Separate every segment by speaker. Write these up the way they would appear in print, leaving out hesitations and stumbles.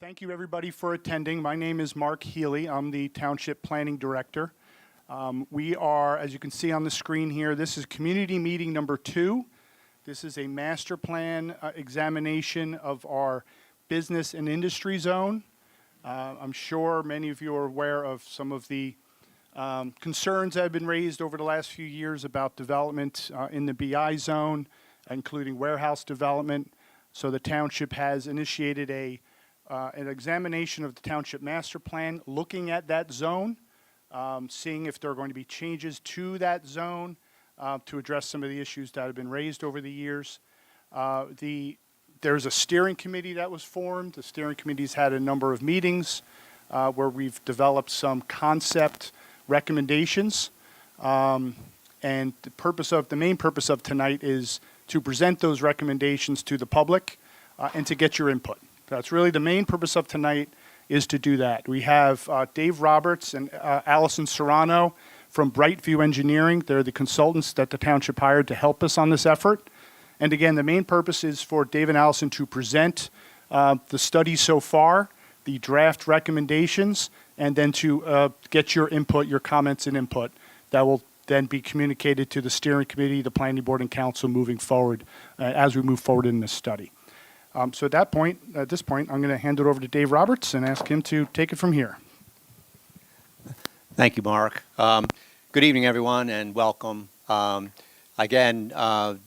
Speaker 1: Thank you, everybody, for attending. My name is Mark Healy. I'm the Township Planning Director. We are, as you can see on the screen here, this is community meeting number 2. This is a master plan examination of our business and industry zone. I'm sure many of you are aware of some of the concerns that have been raised over the last few years about development in the BI zone, including warehouse development. So the township has initiated an examination of the township master plan, looking at that zone, seeing if there are going to be changes to that zone to address some of the issues that have been raised over the years. There's a steering committee that was formed. The steering committee's had a number of meetings where we've developed some concept recommendations. And the main purpose of tonight is to present those recommendations to the public and to get your input. That's really the main purpose of tonight, is to do that. We have Dave Roberts and Allison Serrano from Brightview Engineering. They're the consultants that the township hired to help us on this effort. And again, the main purpose is for Dave and Allison to present the study so far, the draft recommendations, and then to get your input, your comments and input. That will then be communicated to the steering committee, the planning board, and council moving forward as we move forward in this study. So at this point, I'm going to hand it over to Dave Roberts and ask him to take it from here.
Speaker 2: Thank you, Mark. Good evening, everyone, and welcome. Again,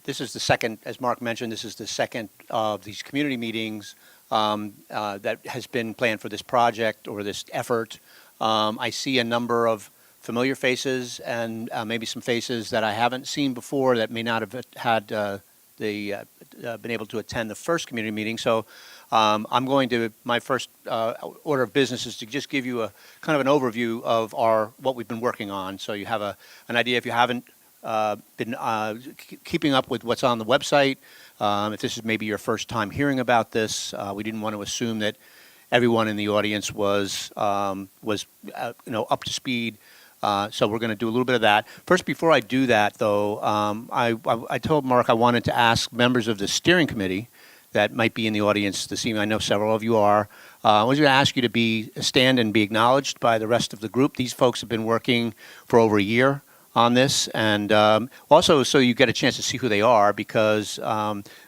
Speaker 2: this is the second, as Mark mentioned, this is the second of these community meetings that has been planned for this project or this effort. I see a number of familiar faces and maybe some faces that I haven't seen before that may not have had been able to attend the first community meeting. So I'm going to, my first order of business is to just give you a kind of an overview of what we've been working on. So you have an idea, if you haven't been keeping up with what's on the website, if this is maybe your first time hearing about this, we didn't want to assume that everyone in the audience was up to speed. So we're going to do a little bit of that. First, before I do that, though, I told Mark I wanted to ask members of the steering committee that might be in the audience this evening. I know several of you are. I was going to ask you to stand and be acknowledged by the rest of the group. These folks have been working for over a year on this, and also so you get a chance to see who they are, because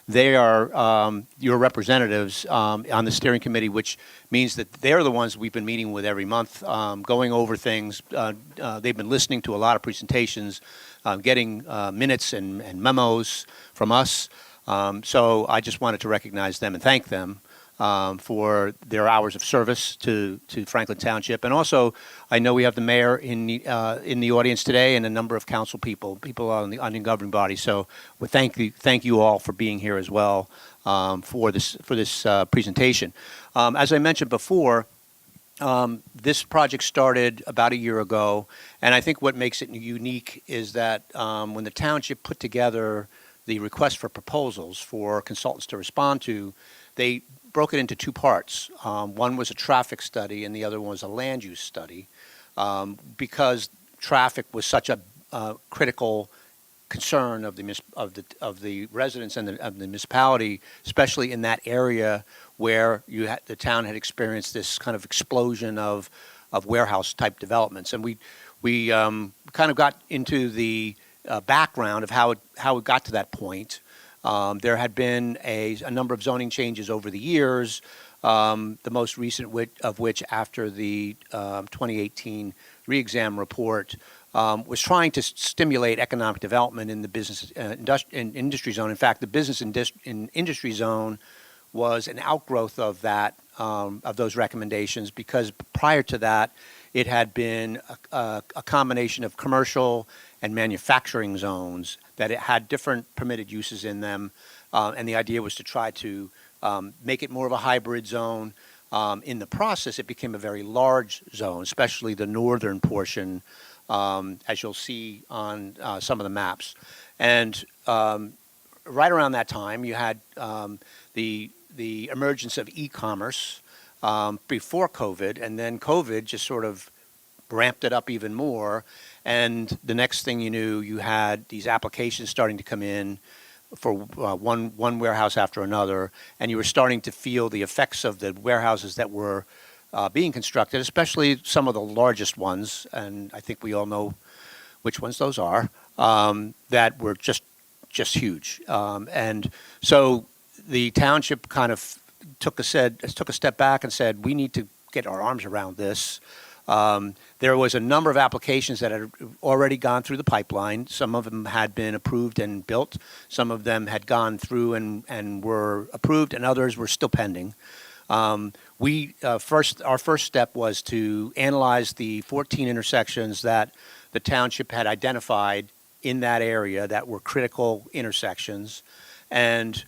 Speaker 2: they are your representatives on the steering committee, which means that they're the ones we've been meeting with every month, going over things. They've been listening to a lot of presentations, getting minutes and memos from us. So I just wanted to recognize them and thank them for their hours of service to Franklin Township. And also, I know we have the mayor in the audience today, and a number of council people on the governing body. So we thank you all for being here as well for this presentation. As I mentioned before, this project started about a year ago, and I think what makes it unique is that when the township put together the request for proposals for consultants to respond to, they broke it into two parts. One was a traffic study, and the other one was a land use study, because traffic was such a critical concern of the residents and of the municipality, especially in that area where the town had experienced this kind of explosion of warehouse type developments. And we kind of got into the background of how it got to that point. There had been a number of zoning changes over the years, the most recent of which, after the 2018 re-exam report, was trying to stimulate economic development in the business and industry zone. In fact, the business and industry zone was an outgrowth of of those recommendations, because prior to that, it had been a combination of commercial and manufacturing zones that it had different permitted uses in them, and the idea was to try to make it more of a hybrid zone. In the process, it became a very large zone, especially the northern portion, as you'll see on some of the maps. And right around that time, you had the emergence of e-commerce before COVID, and then COVID just sort of ramped it up even more. And the next thing you knew, you had these applications starting to come in one warehouse after another, and you were starting to feel the effects of the warehouses that were being constructed, especially some of the largest ones, and I think we all know which ones those are, that were just huge. And so the township kind of took a step back and said, we need to get our arms around this. There was a number of applications that had already gone through the pipeline. Some of them had been approved and built. Some of them had gone through and were approved, and others were still pending. Our first step was to analyze the 14 intersections that the township had identified in that area that were critical intersections, and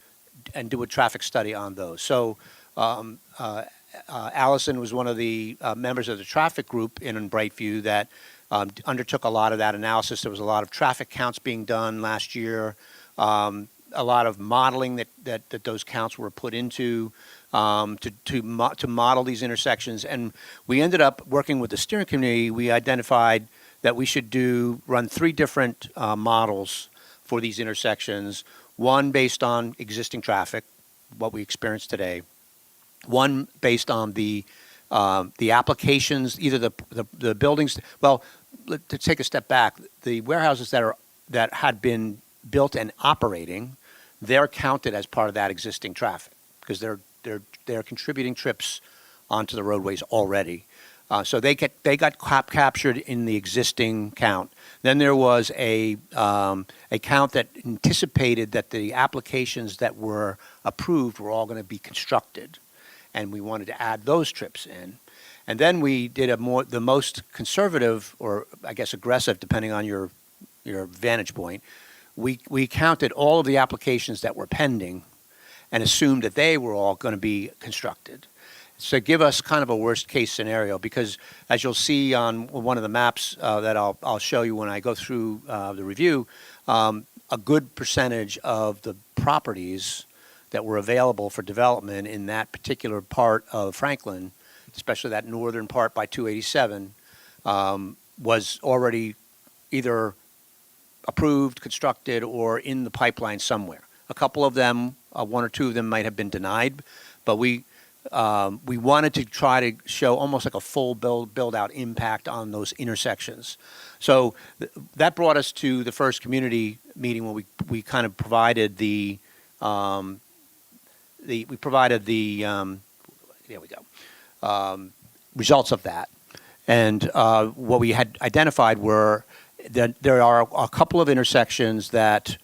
Speaker 2: do a traffic study on those. So Allison was one of the members of the traffic group in Brightview that undertook a lot of that analysis. There was a lot of traffic counts being done last year, a lot of modeling that those counts were put into to model these intersections. And we ended up working with the steering committee. We identified that we should run 3 different models for these intersections. One based on existing traffic, what we experience today. One based on the applications, either the buildings. Well, to take a step back, the warehouses that had been built and operating, they're counted as part of that existing traffic because they're contributing trips onto the roadways already. So they got captured in the existing count. Then there was a count that anticipated that the applications that were approved were all going to be constructed, and we wanted to add those trips in. And then we did the most conservative, or I guess aggressive, depending on your vantage point. We counted all of the applications that were pending, and assumed that they were all going to be constructed. So give us kind of a worst case scenario, because as you'll see on one of the maps that I'll show you when I go through the review, a good percentage of the properties that were available for development in that particular part of Franklin, especially that northern part by 287, was already either approved, constructed, or in the pipeline somewhere. A couple of them, 1 or 2 of them might have been denied, but we wanted to try to show almost like a full build-out impact on those intersections. So that brought us to the first community meeting when we kind of provided there we go, results of that. And what we had identified were that there are a couple of intersections that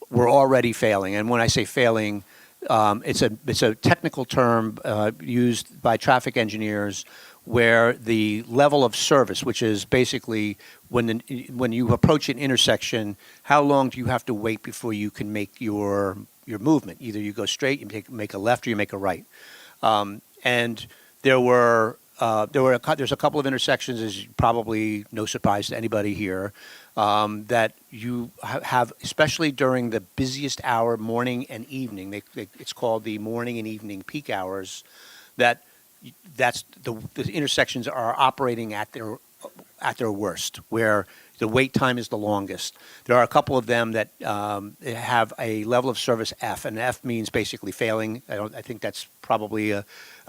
Speaker 2: were already failing. And when I say failing, it's a technical term used by traffic engineers where the level of service, which is basically when you approach an intersection, how long do you have to wait before you can make your movement? Either you go straight, you make a left, or you make a right. And there's a couple of intersections, as probably no surprise to anybody here, that you have, especially during the busiest hour, morning and evening. It's called the morning and evening peak hours. That's the intersections are operating at their worst, where the wait time is the longest. There are a couple of them that have a level of service F, and F means basically failing. I think that's probably a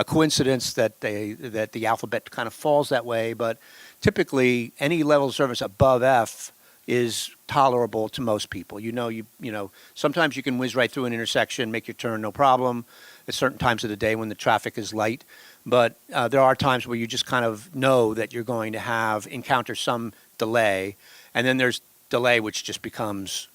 Speaker 2: coincidence that the alphabet kind of falls that way, but typically any level of service above F is tolerable to most people. You know, sometimes you can whiz right through an intersection, make your turn, no problem, at certain times of the day when the traffic is light. But there are times where you just kind of know that you're going to encounter some delay, and then there's delay which just becomes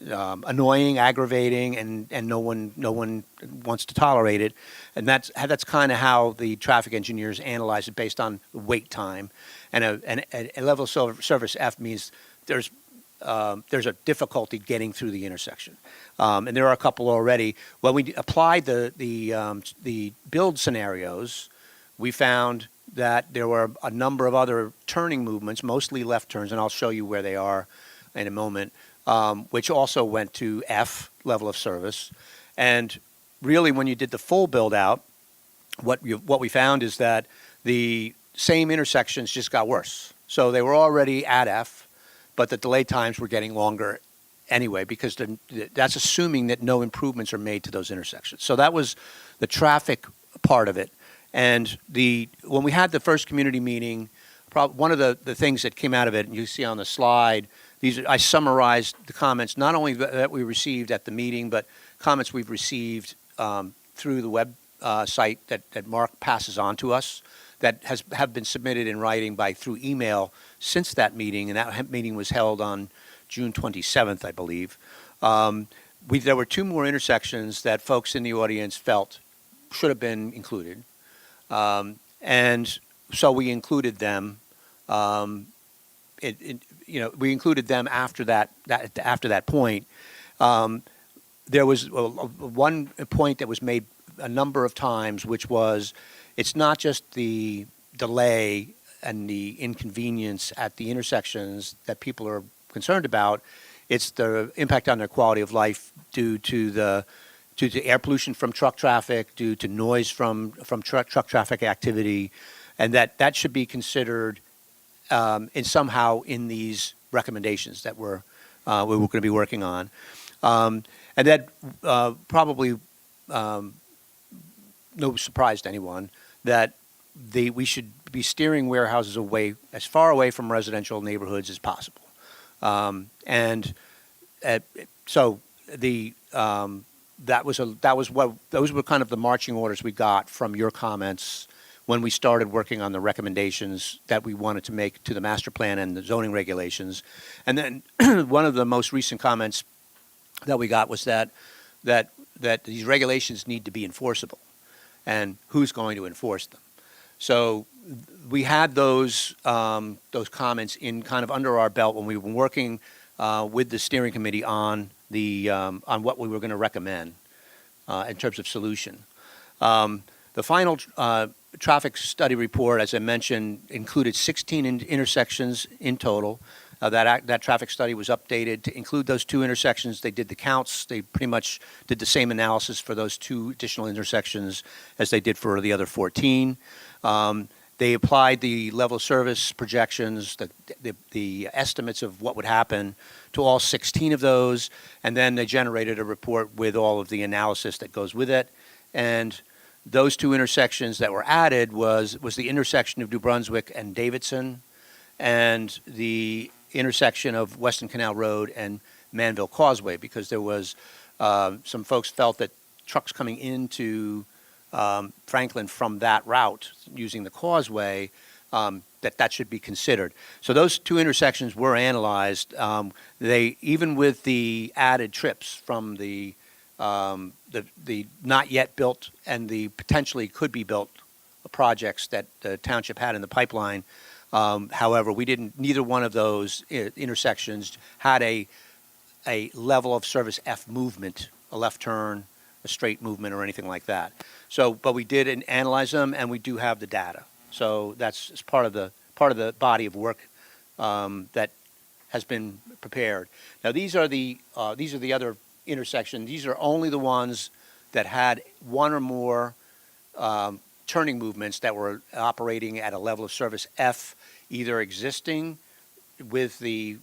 Speaker 2: annoying, aggravating, and no one wants to tolerate it. And that's kind of how the traffic engineers analyze it based on wait time. And a level of service F means there's a difficulty getting through the intersection. And there are a couple already. When we applied the build scenarios, we found that there were a number of other turning movements, mostly left turns, and I'll show you where they are in a moment, which also went to F, level of service. And really, when you did the full build-out, what we found is that the same intersections just got worse. So they were already at F, but the delay times were getting longer anyway, because that's assuming that no improvements are made to those intersections. So that was the traffic part of it. And when we had the first community meeting, one of the things that came out of it, and you see on the slide, I summarized the comments, not only that we received at the meeting, but comments we've received through the web site that Mark passes on to us that have been submitted in writing through email since that meeting, and that meeting was held on June 27th, I believe. There were two more intersections that folks in the audience felt should have been included, and so we included them. We included them after that point. There was one point that was made a number of times, which was it's not just the delay and the inconvenience at the intersections that people are concerned about, it's the impact on their quality of life due to air pollution from truck traffic, due to noise from truck traffic activity, and that should be considered somehow in these recommendations that we were going to be working on. And that probably no surprise to anyone that we should be steering warehouses as far away from residential neighborhoods as possible. So those were kind of the marching orders we got from your comments when we started working on the recommendations that we wanted to make to the master plan and the zoning regulations. And then one of the most recent comments that we got was that these regulations need to be enforceable, and who's going to enforce them. So we had those comments in kind of under our belt when we were working with the steering committee on what we were going to recommend in terms of solution. The final traffic study report, as I mentioned, included 16 intersections in total. That traffic study was updated to include those two intersections. They did the counts. They pretty much did the same analysis for those two additional intersections as they did for the other 14. They applied the level of service projections, the estimates of what would happen to all 16 of those, and then they generated a report with all of the analysis that goes with it. And those two intersections that were added was the intersection of New Brunswick and Davidson, and the intersection of Weston Canal Road and Manville Causeway, because there was some folks felt that trucks coming into Franklin from that route using the causeway, that should be considered. So those two intersections were analyzed. Even with the added trips from the not yet built and the potentially could be built projects that the township had in the pipeline. However, neither one of those intersections had a level of service F movement, a left turn, a straight movement, or anything like that. So, but we did analyze them, and we do have the data. So that's part of the body of work that has been prepared. Now these are the other intersections. These are only the ones that had one or more turning movements that were operating at a level of service F, either existing with the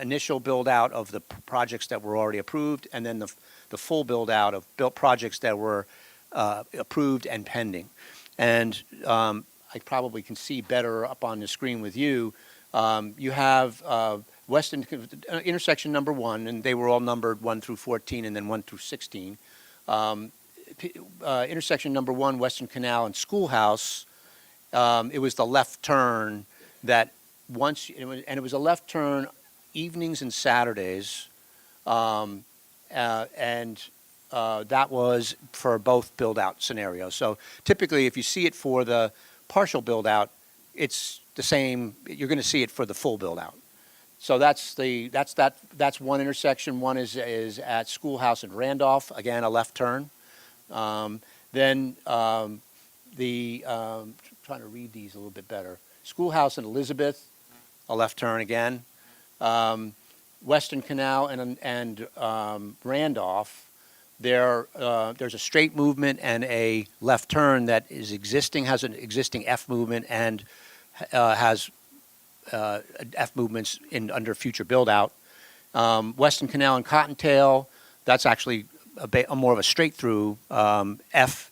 Speaker 2: initial build out of the projects that were already approved, and then the full build out of built projects that were approved and pending. And I probably can see better up on the screen with you. You have Weston intersection number 1, and they were all numbered 1 through 14 and then 1 through 16. Intersection number 1, Western Canal and Schoolhouse, it was the left turn that it was a left turn evenings and Saturdays, and that was for both build-out scenarios. So typically, if you see it for the partial build-out, it's the same. You're going to see it for the full build-out. So that's one intersection. One is at Schoolhouse and Randolph, again a left turn. Then trying to read these a little bit better. Schoolhouse and Elizabeth, a left turn again. Western Canal and Randolph, there's a straight movement and a left turn that is existing, has an existing F movement and has F movements under future build out. Western Canal and Cottontail, that's actually more of a straight through F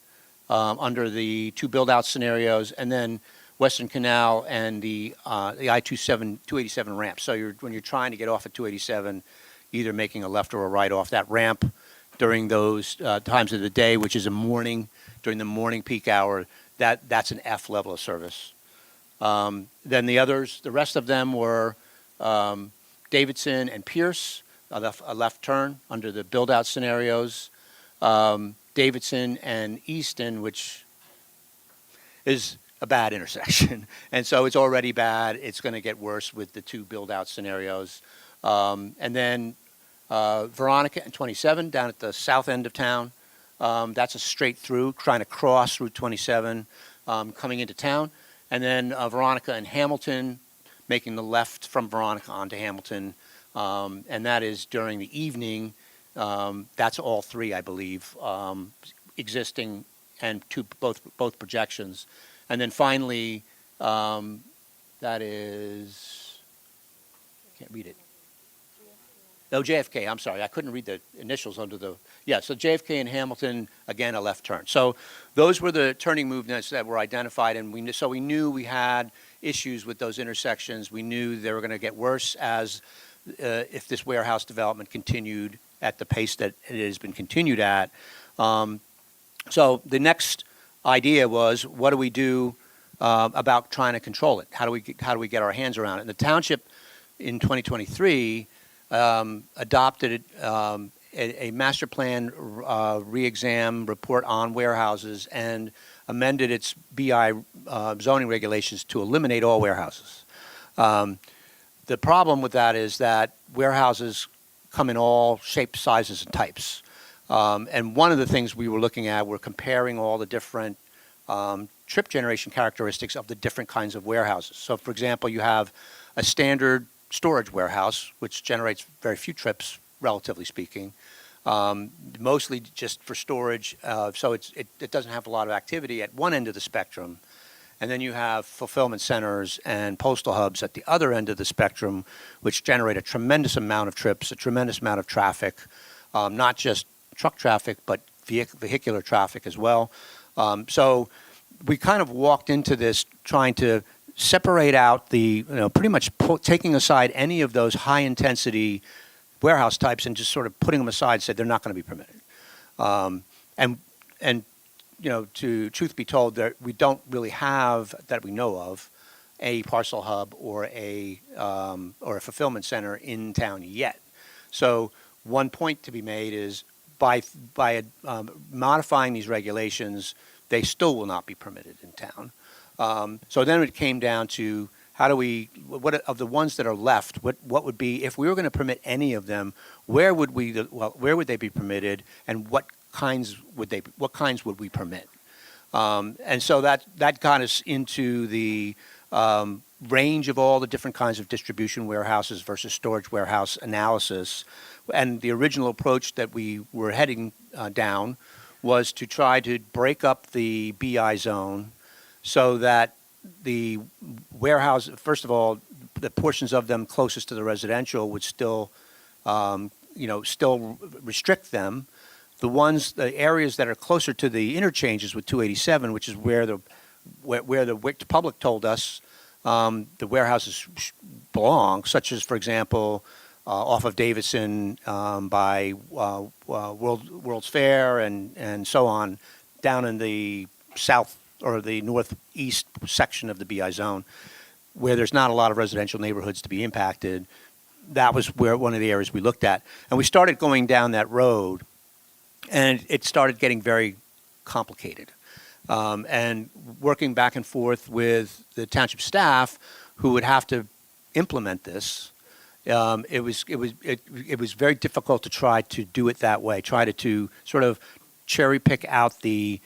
Speaker 2: under the two build-out scenarios, and then Western Canal and the I-287 ramp. So when you're trying to get off at 287, either making a left or a right off that ramp during those times of the day, which is during the morning peak hour, that's an F level of service. Then the rest of them were Davidson and Pierce, a left turn under the build-out scenarios. Davidson and Easton, which is a bad intersection. And so it's already bad. It's going to get worse with the two build-out scenarios. And then Veronica and 27 down at the south end of town. That's a straight through, trying to cross Route 27 coming into town. And then Veronica and Hamilton, making the left from Veronica onto Hamilton. And that is during the evening. That's all three, I believe, existing and both projections. And then finally, that is, can't read it. No, JFK, I'm sorry. I couldn't read the initials under the, yeah, so JFK and Hamilton, again, a left turn. So those were the turning movements that were identified, and we knew we had issues with those intersections. We knew they were going to get worse as if this warehouse development continued at the pace that it has been continued at. So the next idea was, what do we do about trying to control it? How do we get our hands around it? And the township in 2023 adopted a master plan re-exam report on warehouses and amended its BI zoning regulations to eliminate all warehouses. The problem with that is that warehouses come in all shapes, sizes, and types. And one of the things we were looking at, we're comparing all the different trip generation characteristics of the different kinds of warehouses. So, for example, you have a standard storage warehouse, which generates very few trips, relatively speaking, mostly just for storage. So it doesn't have a lot of activity at one end of the spectrum. And then you have fulfillment centers and postal hubs at the other end of the spectrum, which generate a tremendous amount of trips, a tremendous amount of traffic, not just truck traffic, but vehicular traffic as well. So we kind of walked into this trying to separate out pretty much taking aside any of those high-intensity warehouse types and just sort of putting them aside, said they're not going to be permitted. And to truth be told, we don't really have, that we know of, a parcel hub or a fulfillment center in town yet. So one point to be made is by modifying these regulations, they still will not be permitted in town. So then it came down to what of the ones that are left, what would be, if we were going to permit any of them, where would they be permitted, and what kinds would we permit? And so that got us into the range of all the different kinds of distribution warehouses versus storage warehouse analysis. And the original approach that we were heading down was to try to break up the BI zone so that the warehouse, first of all, the portions of them closest to the residential would still restrict them. The areas that are closer to the interchanges with 287, which is where the public told us the warehouses belong, such as, for example, off of Davidson by World's Fair and so on, down in the south or the northeast section of the BI zone, where there's not a lot of residential neighborhoods to be impacted. That was one of the areas we looked at. And we started going down that road, and it started getting very complicated. And working back and forth with the township staff, who would have to implement this, it was very difficult to try to do it that way. Try to sort of cherry pick out the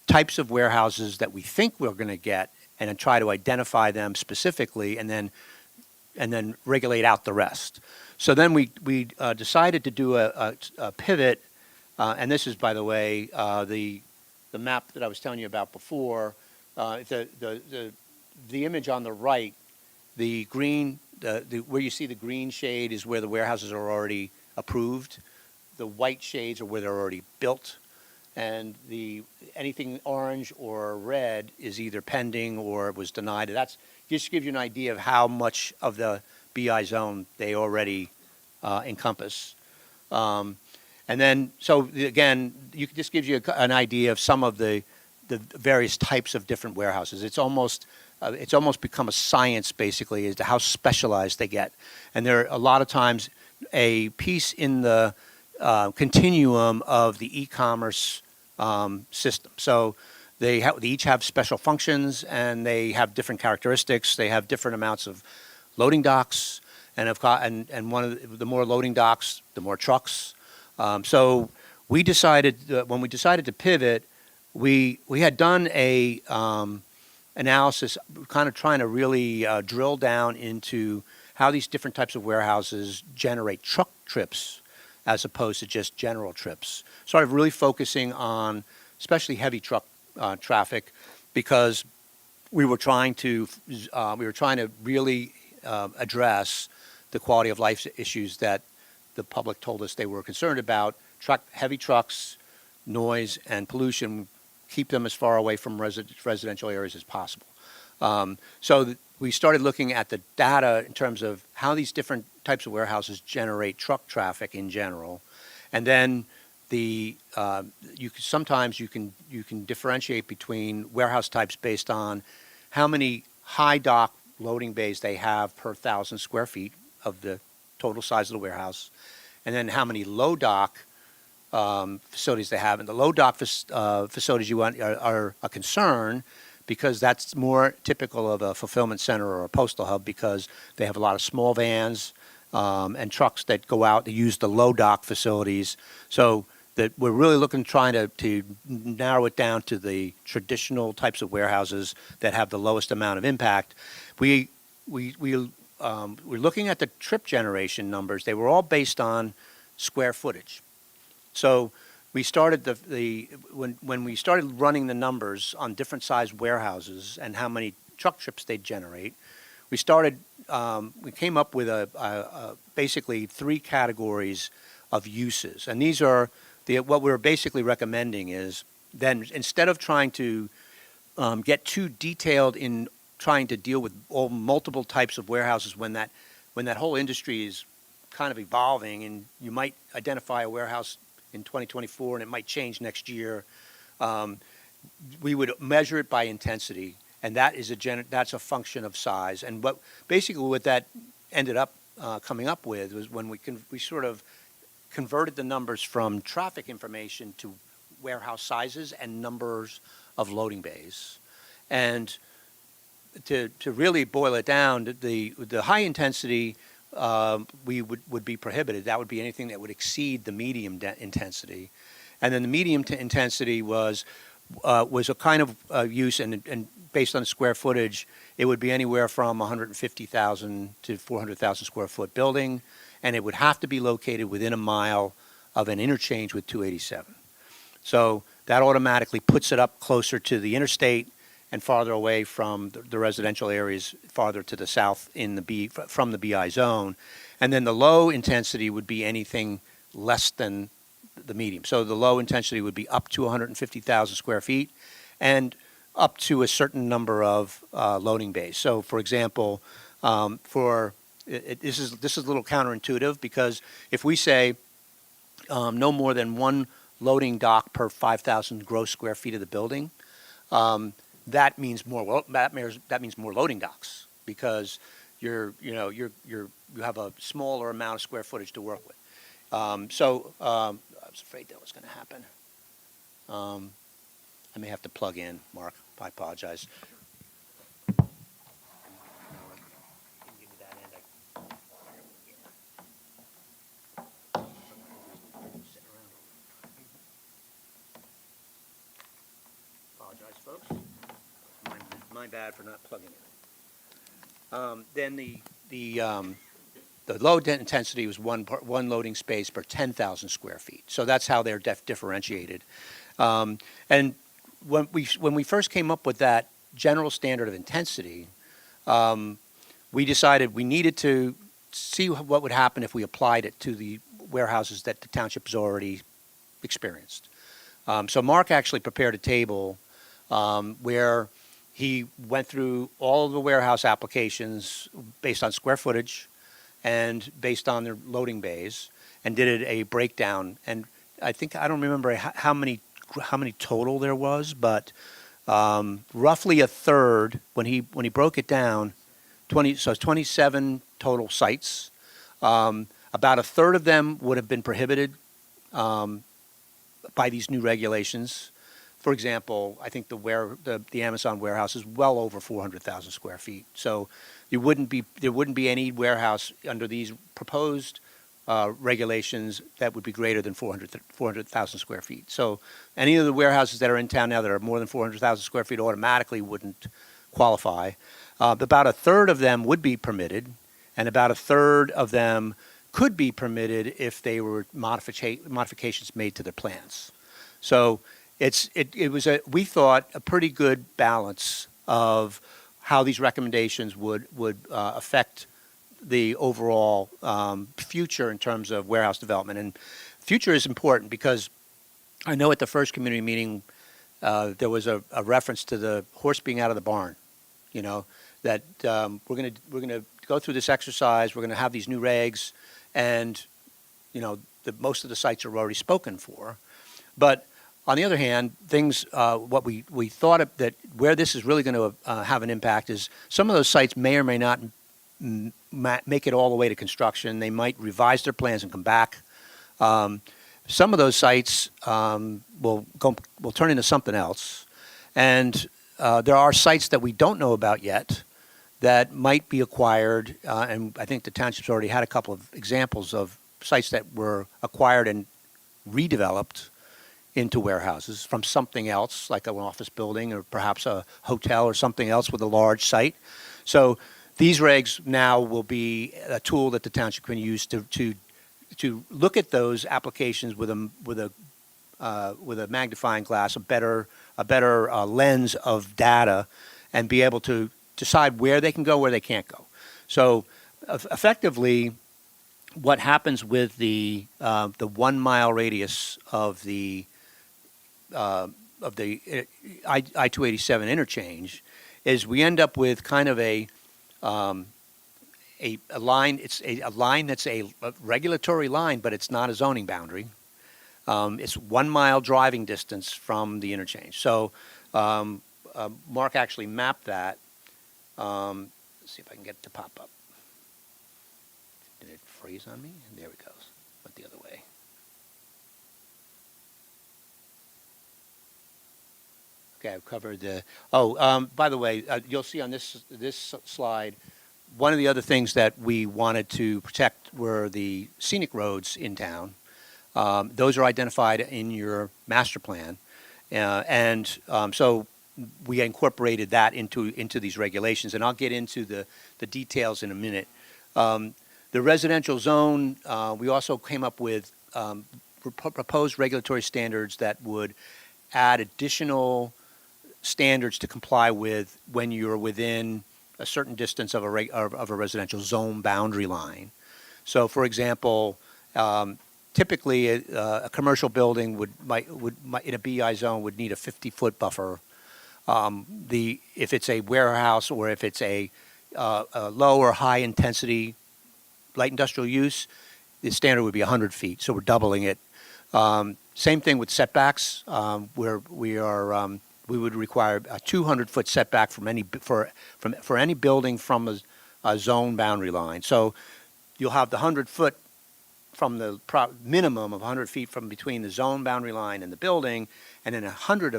Speaker 2: types of warehouses that we think we're going to get, and then try to identify them specifically, and then regulate out the rest. So then we decided to do a pivot. And this is, by the way, the map that I was telling you about before. The image on the right, the green where you see the green shade is where the warehouses are already approved. The white shades are where they're already built. And anything orange or red is either pending or was denied. That's just to give you an idea of how much of the BI zone they already encompass. And then, so again, this gives you an idea of some of the various types of different warehouses. It's almost become a science, basically, as to how specialized they get. And there are a lot of times a piece in the continuum of the e-commerce system. So they each have special functions, and they have different characteristics. They have different amounts of loading docks, and one of the more loading docks, the more trucks. So we decided when we decided to pivot, we had done a analysis, kind of trying to really drill down into how these different types of warehouses generate truck trips as opposed to just general trips. Started really focusing on especially heavy truck traffic, because we were trying to really address the quality of life issues that the public told us they were concerned about. Heavy trucks, noise, and pollution, keep them as far away from residential areas as possible. So we started looking at the data in terms of how these different types of warehouses generate truck traffic in general, and then sometimes you can differentiate between warehouse types based on how many high dock loading bays they have per 1,000 square feet of the total size of the warehouse, and then how many low dock facilities they have. And the low dock facilities are a concern, because that's more typical of a fulfillment center or a postal hub, because they have a lot of small vans and trucks that go out to use the low dock facilities. So that we're really trying to narrow it down to the traditional types of warehouses that have the lowest amount of impact. We're looking at the trip generation numbers. They were all based on square footage. So we started when we started running the numbers on different size warehouses and how many truck trips they generate, we came up with basically 3 categories of uses. And these are what we're basically recommending is then, instead of trying to get too detailed in trying to deal with all multiple types of warehouses when that whole industry is kind of evolving, and you might identify a warehouse in 2024 and it might change next year, we would measure it by intensity, and that's a function of size. And what that ended up coming up with was when we sort of converted the numbers from traffic information to warehouse sizes and numbers of loading bays. And to really boil it down, the high intensity would be prohibited. That would be anything that would exceed the medium intensity. And then the medium intensity was a kind of use, and based on square footage, it would be anywhere from 150,000 to 400,000 square foot building, and it would have to be located within a mile of an interchange with 287. So that automatically puts it up closer to the interstate and farther away from the residential areas, farther to the south from the BI zone. And then the low intensity would be anything less than the medium. So the low intensity would be up to 150,000 square feet and up to a certain number of loading bays. So, for example, this is a little counterintuitive, because if we say no more than 1 loading dock per 5,000 gross square feet of the building, that means more loading docks, because you have a smaller amount of square footage to work with. I was afraid that was going to happen. I may have to plug in, Mark. I apologize. Apologize, folks. My bad for not plugging in. Then the low intensity was one loading space per 10,000 square feet. So that's how they're differentiated. And when we first came up with that general standard of intensity, we decided we needed to see what would happen if we applied it to the warehouses that the township has already experienced. So Mark actually prepared a table where he went through all of the warehouse applications based on square footage and based on their loading bays, and did a breakdown. And I don't remember how many total there was, but roughly a third when he broke it down. So it's 27 total sites. About a third of them would have been prohibited by these new regulations. For example, I think the Amazon warehouse is well over 400,000 square feet. So there wouldn't be any warehouse under these proposed regulations that would be greater than 400,000 square feet. So any of the warehouses that are in town now that are more than 400,000 square feet automatically wouldn't qualify. About a third of them would be permitted, and about a third of them could be permitted if they were modifications made to their plans. So it was we thought a pretty good balance of how these recommendations would affect the overall future in terms of warehouse development. And future is important because I know at the first community meeting there was a reference to the horse being out of the barn. You know, that we're gonna go through this exercise. We're gonna have these new regs, and you know, most of the sites are already spoken for. But on the other hand, things what we thought of that where this is really going to have an impact is some of those sites may or may not make it all the way to construction. They might revise their plans and come back. Some of those sites will turn into something else, and there are sites that we don't know about yet that might be acquired, and I think the township's already had a couple of examples of sites that were acquired and redeveloped into warehouses from something else, like an office building or perhaps a hotel or something else with a large site. So these regs now will be a tool that the township can use to look at those applications with a magnifying glass, a better lens of data, and be able to decide where they can go, where they can't go. So effectively, what happens with the 1 mile radius of the I-287 interchange is we end up with kind of a line. It's a line that's a regulatory line, but it's not a zoning boundary. It's 1 mile driving distance from the interchange. So Mark actually mapped that. Let's see if I can get it to pop up. Did it freeze on me? And there it goes. Went the other way. Okay, I've covered the. By the way, you'll see on this slide, one of the other things that we wanted to protect were the scenic roads in town. Those are identified in your master plan, so we incorporated that into these regulations, and I'll get into the details in a minute. The residential zone, we also came up with proposed regulatory standards that would add additional standards to comply with when you're within a certain distance of a residential zone boundary line. So, for example, typically a commercial building would in a BI zone would need a 50-foot buffer. If it's a warehouse or if it's a low or high intensity light industrial use, the standard would be 100 feet. So we're doubling it. Same thing with setbacks, where we would require a 200-foot setback from any building from a zone boundary line. So you'll have the 100-foot from the minimum of 100 feet from between the zone boundary line and the building, and then 200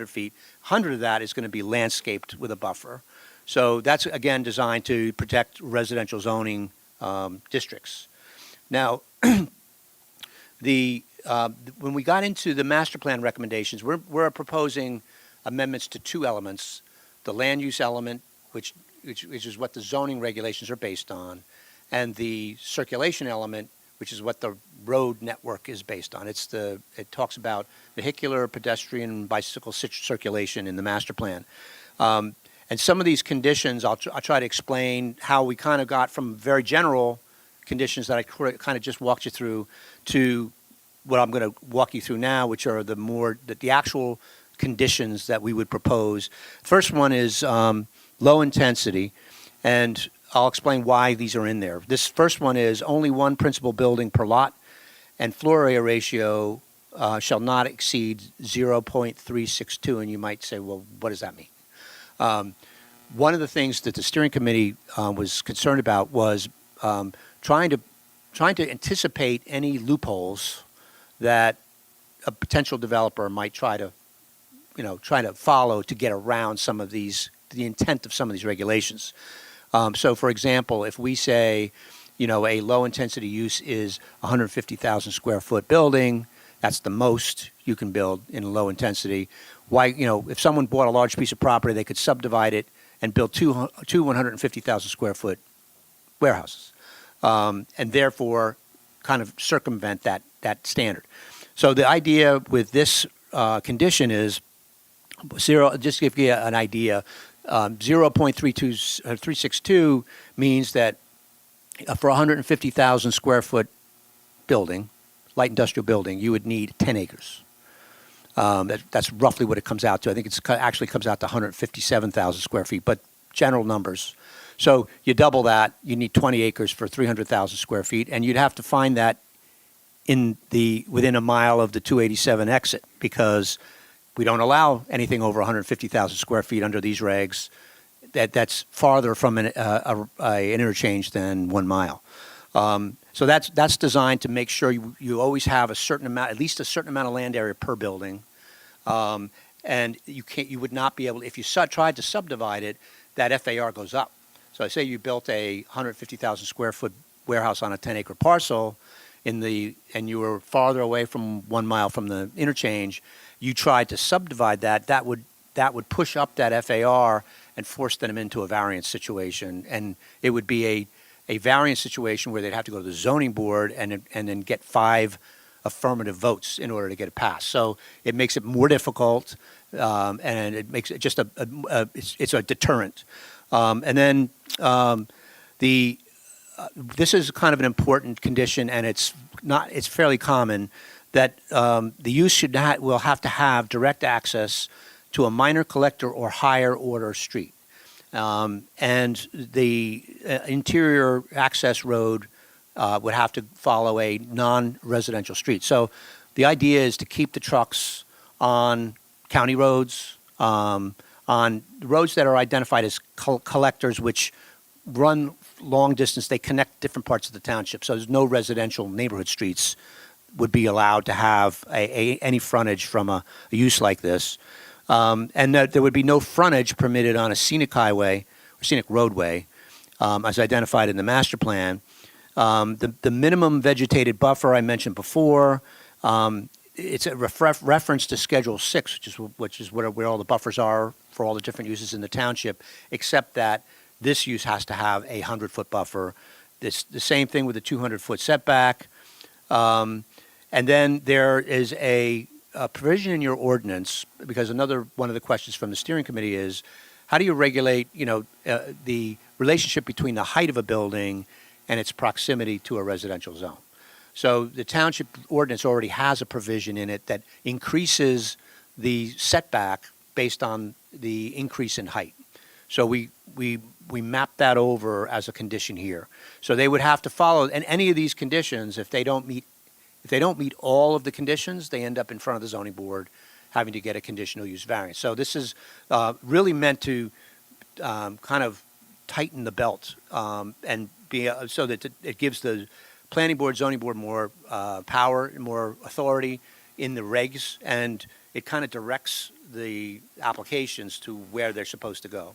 Speaker 2: feet, 100 of that is going to be landscaped with a buffer. So that's, again, designed to protect residential zoning districts. Now, when we got into the master plan recommendations, we're proposing amendments to two elements: the land use element, which is what the zoning regulations are based on, and the circulation element, which is what the road network is based on. It talks about vehicular, pedestrian, bicycle circulation in the master plan. And some of these conditions, I'll try to explain how we kind of got from very general conditions that I kind of just walked you through to what I'm going to walk you through now, which are the actual conditions that we would propose. First one is low intensity, and I'll explain why these are in there. This first one is only one principal building per lot, and floor area ratio shall not exceed 0.362. And you might say, well, what does that mean? One of the things that the steering committee was concerned about was trying to anticipate any loopholes that a potential developer might try to follow to get around some of the intent of some of these regulations. So, for example, if we say, a low-intensity use is 150,000 square foot building, that's the most you can build in a low intensity. Why, if someone bought a large piece of property, they could subdivide it and build two 150,000 square foot warehouses, and therefore kind of circumvent that standard. So the idea with this condition is just to give you an idea, 0.362 means that for a 150,000 square foot building, light industrial building, you would need 10 acres. That's roughly what it comes out to. I think it actually comes out to 157,000 square feet, but general numbers. So you double that, you need 20 acres for 300,000 square feet, and you'd have to find that within a mile of the 287 exit, because we don't allow anything over 150,000 square feet under these regs. That's farther from an interchange than 1 mile. So that's designed to make sure you always have a certain amount, at least a certain amount of land area per building, and you would not be able, if you tried to subdivide it, that FAR goes up. So I say you built a 150,000 square foot warehouse on a 10-acre parcel, and you were farther away from 1 mile from the interchange. You tried to subdivide that would push up that FAR and force them into a variance situation, and it would be a variance situation where they'd have to go to the zoning board and then get 5 affirmative votes in order to get it passed. So it makes it more difficult, and it makes it just it's a deterrent. And then this is kind of an important condition, and it's fairly common that the use will have to have direct access to a minor collector or higher order street. And the interior access road would have to follow a non-residential street. So the idea is to keep the trucks on county roads, on roads that are identified as collectors, which run long distance. They connect different parts of the township. So there's no residential neighborhood streets would be allowed to have any frontage from a use like this. And that there would be no frontage permitted on a scenic highway or scenic roadway, as identified in the master plan. The minimum vegetated buffer I mentioned before, it's a reference to Schedule 6, which is where all the buffers are for all the different uses in the township, except that this use has to have a 100-foot buffer. It's the same thing with the 200-foot setback. And then there is a provision in your ordinance, because another one of the questions from the steering committee is, how do you regulate, the relationship between the height of a building and its proximity to a residential zone? So the township ordinance already has a provision in it that increases the setback based on the increase in height. So we map that over as a condition here. So they would have to follow, and any of these conditions, if they don't meet all of the conditions, they end up in front of the zoning board having to get a conditional use variance. So this is really meant to kind of tighten the belt and be so that it gives the planning board, zoning board more power, more authority in the regs, and it kind of directs the applications to where they're supposed to go.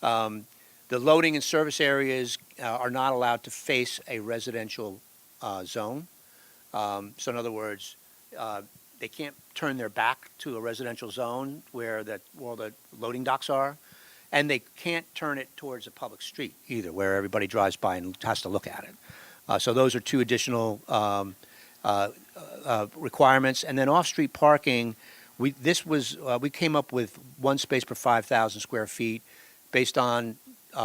Speaker 2: The loading and service areas are not allowed to face a residential zone. So in other words, they can't turn their back to a residential zone where all the loading docks are, and they can't turn it towards a public street either, where everybody drives by and has to look at it. So those are 2 additional requirements. And then off-street parking, we came up with 1 space per 5,000 square feet. based on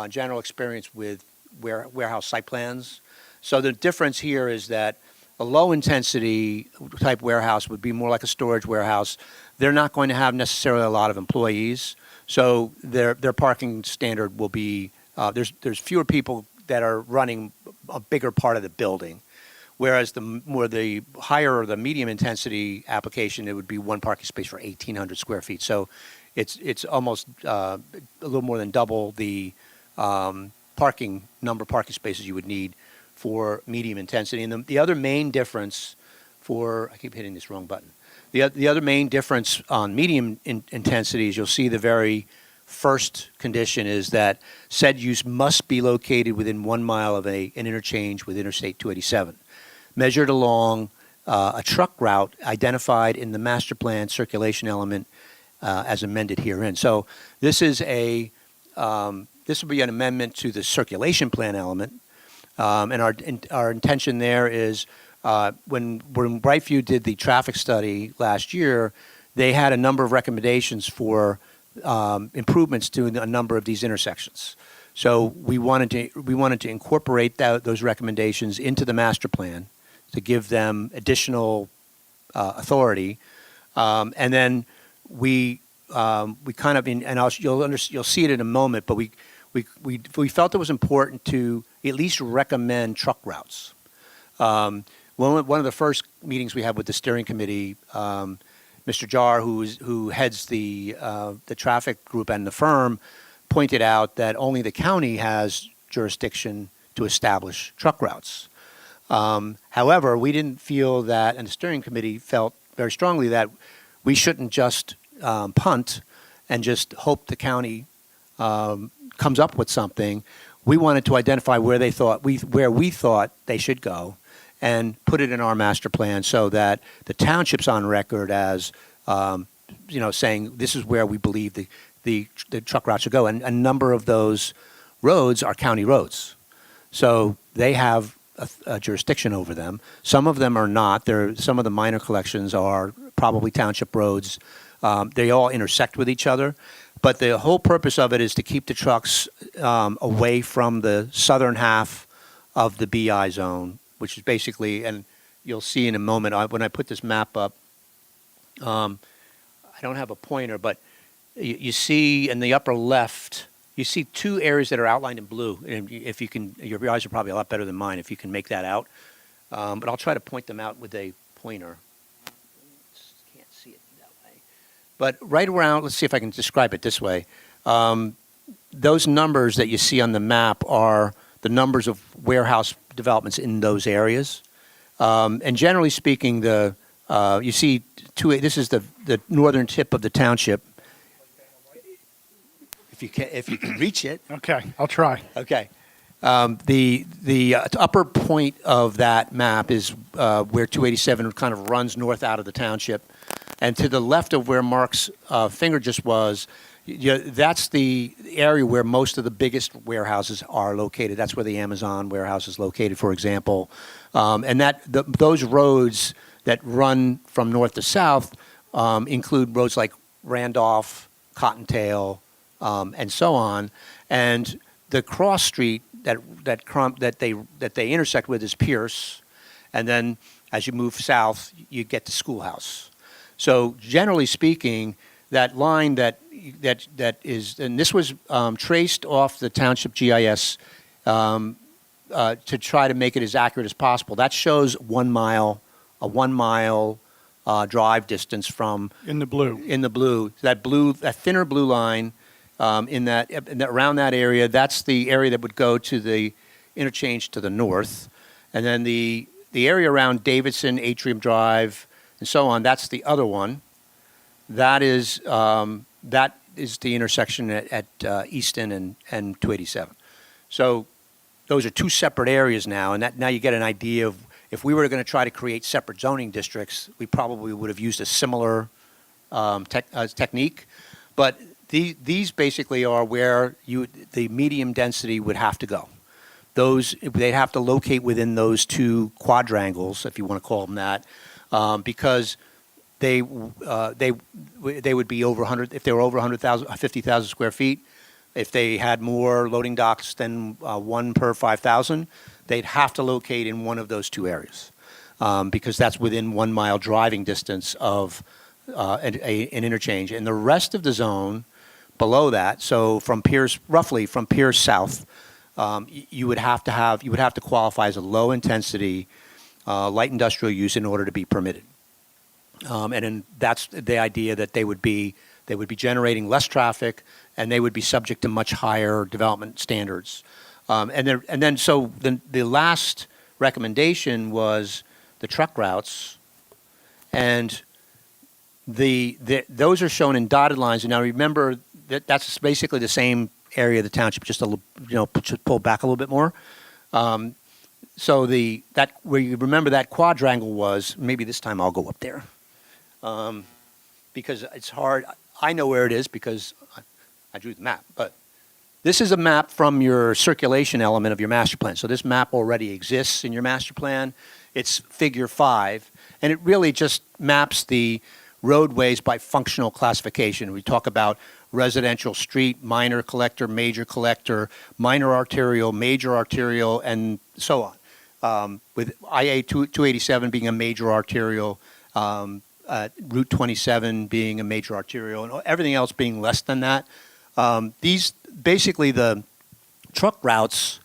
Speaker 2: general experience with warehouse site plans. So the difference here is that a low-intensity type warehouse would be more like a storage warehouse. They're not going to have necessarily a lot of employees, so their parking standard will be there's fewer people that are running a bigger part of the building. Whereas the higher or the medium intensity application, it would be one parking space for 1,800 square feet. So it's almost a little more than double the number of parking spaces you would need for medium intensity. And the other main difference I keep hitting this wrong button. The other main difference on medium intensity is you'll see the very first condition is that said use must be located within 1 mile of an interchange with Interstate 287, measured along a truck route identified in the master plan circulation element as amended herein. So this is this will be an amendment to the circulation plan element, and our intention there is when Brightview did the traffic study last year, they had a number of recommendations for improvements to a number of these intersections. So we wanted to incorporate those recommendations into the master plan to give them additional authority, and then we kind of you'll see it in a moment, but we felt it was important to at least recommend truck routes. One of the first meetings we had with the steering committee, Mr. Jar, who heads the traffic group and the firm, pointed out that only the county has jurisdiction to establish truck routes. However, we didn't feel that, and the steering committee felt very strongly that we shouldn't just punt and just hope the county comes up with something. We wanted to identify where we thought they should go, and put it in our master plan so that the township's on record as, saying this is where we believe the truck route should go. And a number of those roads are county roads. So they have a jurisdiction over them. Some of them are not. Some of the minor collections are probably township roads. They all intersect with each other. But the whole purpose of it is to keep the trucks away from the southern half of the BI zone, which is basically, and you'll see in a moment, when I put this map up, I don't have a pointer, but you see in the upper left, you see two areas that are outlined in blue. And if you can, your eyes are probably a lot better than mine if you can make that out. But I'll try to point them out with a pointer. Can't see it that way. But right around, let's see if I can describe it this way. Those numbers that you see on the map are the numbers of warehouse developments in those areas. And generally speaking, you see this is the northern tip of the township. If you can reach it.
Speaker 1: Okay, I'll try.
Speaker 2: Okay. The upper point of that map is where 287 kind of runs north out of the township. And to the left of where Mark's finger just was, that's the area where most of the biggest warehouses are located. That's where the Amazon warehouse is located, for example. And those roads that run from north to south include roads like Randolph, Cottontail, and so on. And the cross street that they intersect with is Pierce, and then as you move south, you get to Schoolhouse. So generally speaking, that line that is, and this was traced off the township GIS to try to make it as accurate as possible. That shows 1 mile, a 1 mile drive distance from
Speaker 1: In the blue.
Speaker 2: That thinner blue line. Around that area, that's the area that would go to the interchange to the north. And then the area around Davidson, Atrium Drive, and so on, that's the other one. That is the intersection at Easton and 287. So those are two separate areas now, and now you get an idea of if we were going to try to create separate zoning districts, we probably would have used a similar technique. But these basically are where the medium density would have to go. They'd have to locate within those two quadrangles, if you want to call them that, because they would be over 100. If they were over 50,000 square feet, if they had more loading docks than one per 5,000, they'd have to locate in one of those two areas because that's within 1 mile driving distance of an interchange. And the rest of the zone below that, so from Pierce, roughly from Pierce south, you would have to qualify as a low intensity light industrial use in order to be permitted. And then that's the idea that they would be generating less traffic and they would be subject to much higher development standards. And then the last recommendation was the truck routes, and those are shown in dotted lines. And now remember that's basically the same area of the township, just a little, pull back a little bit more. So where you remember that quadrangle was, maybe this time I'll go up there. Because it's hard. I know where it is because I drew the map, but this is a map from your circulation element of your master plan. So this map already exists in your master plan. It's figure 5, and it really just maps the roadways by functional classification. We talk about residential street, minor collector, minor arterial, major arterial, and so on. With IA 287 being a major arterial, Route 27 being a major arterial, and everything else being less than that. These basically the truck routes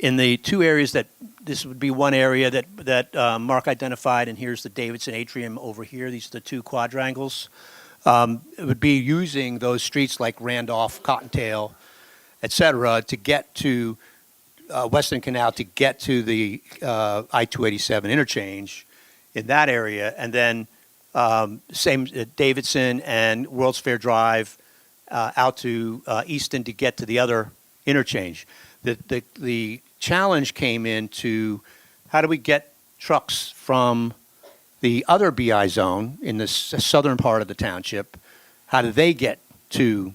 Speaker 2: in the two areas that this would be one area that Mark identified, and here's the Davidson Atrium over here. These are the two quadrangles. It would be using those streets like Randolph, Cottontail, et cetera, to get to Western Canal, to get to the I-287 interchange in that area, and then same Davidson and World's Fair Drive out to Easton to get to the other interchange. The challenge came into how do we get trucks from the other BI zone in the southern part of the township, how do they get to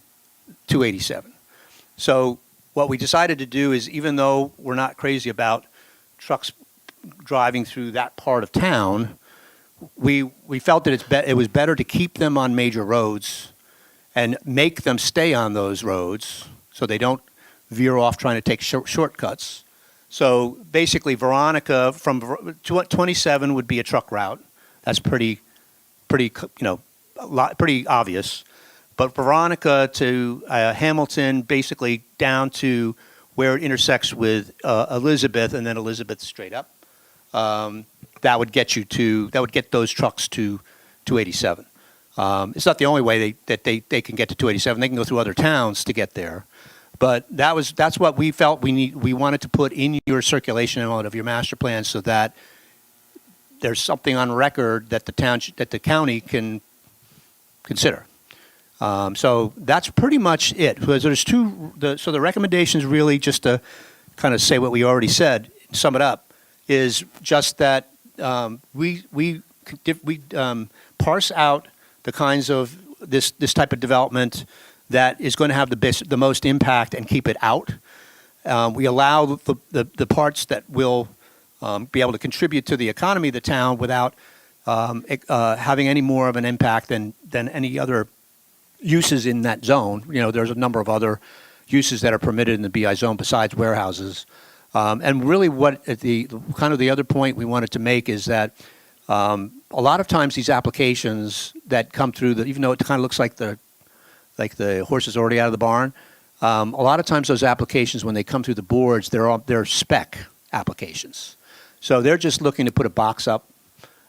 Speaker 2: 287? So what we decided to do is, even though we're not crazy about trucks driving through that part of town, we felt that it was better to keep them on major roads and make them stay on those roads so they don't veer off trying to take shortcuts. So basically, Veronica from 27 would be a truck route. That's pretty obvious. But Veronica to Hamilton, basically down to where it intersects with Elizabeth, and then Elizabeth straight up. That would get those trucks to 287. It's not the only way that they can get to 287. They can go through other towns to get there. But that's what we felt we wanted to put in your circulation element of your master plan, so that there's something on record that the county can consider. So that's pretty much it. Because so the recommendations, really, just to kind of say what we already said, sum it up, is just that we parse out the kinds of this type of development that is going to have the most impact and keep it out. We allow the parts that will be able to contribute to the economy of the town without having any more of an impact than any other uses in that zone. There's a number of other uses that are permitted in the BI zone besides warehouses. And really what the other point we wanted to make is that a lot of times these applications that come through, even though it kind of looks like the horse is already out of the barn, a lot of times those applications, when they come through the boards, they're spec applications. So they're just looking to put a box up.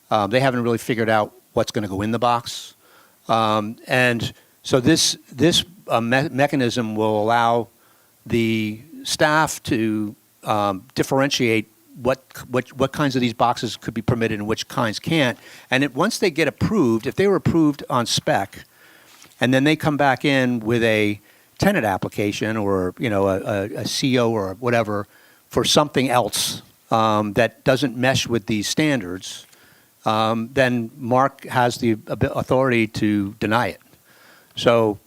Speaker 2: They haven't really figured out what's going to go in the box. And so this mechanism will allow the staff to differentiate what kinds of these boxes could be permitted and which kinds can't. And once they get approved, if they were approved on spec, and then they come back in with a tenant application or a CO or whatever for something else that doesn't mesh with these standards, then Mark has the authority to deny it. So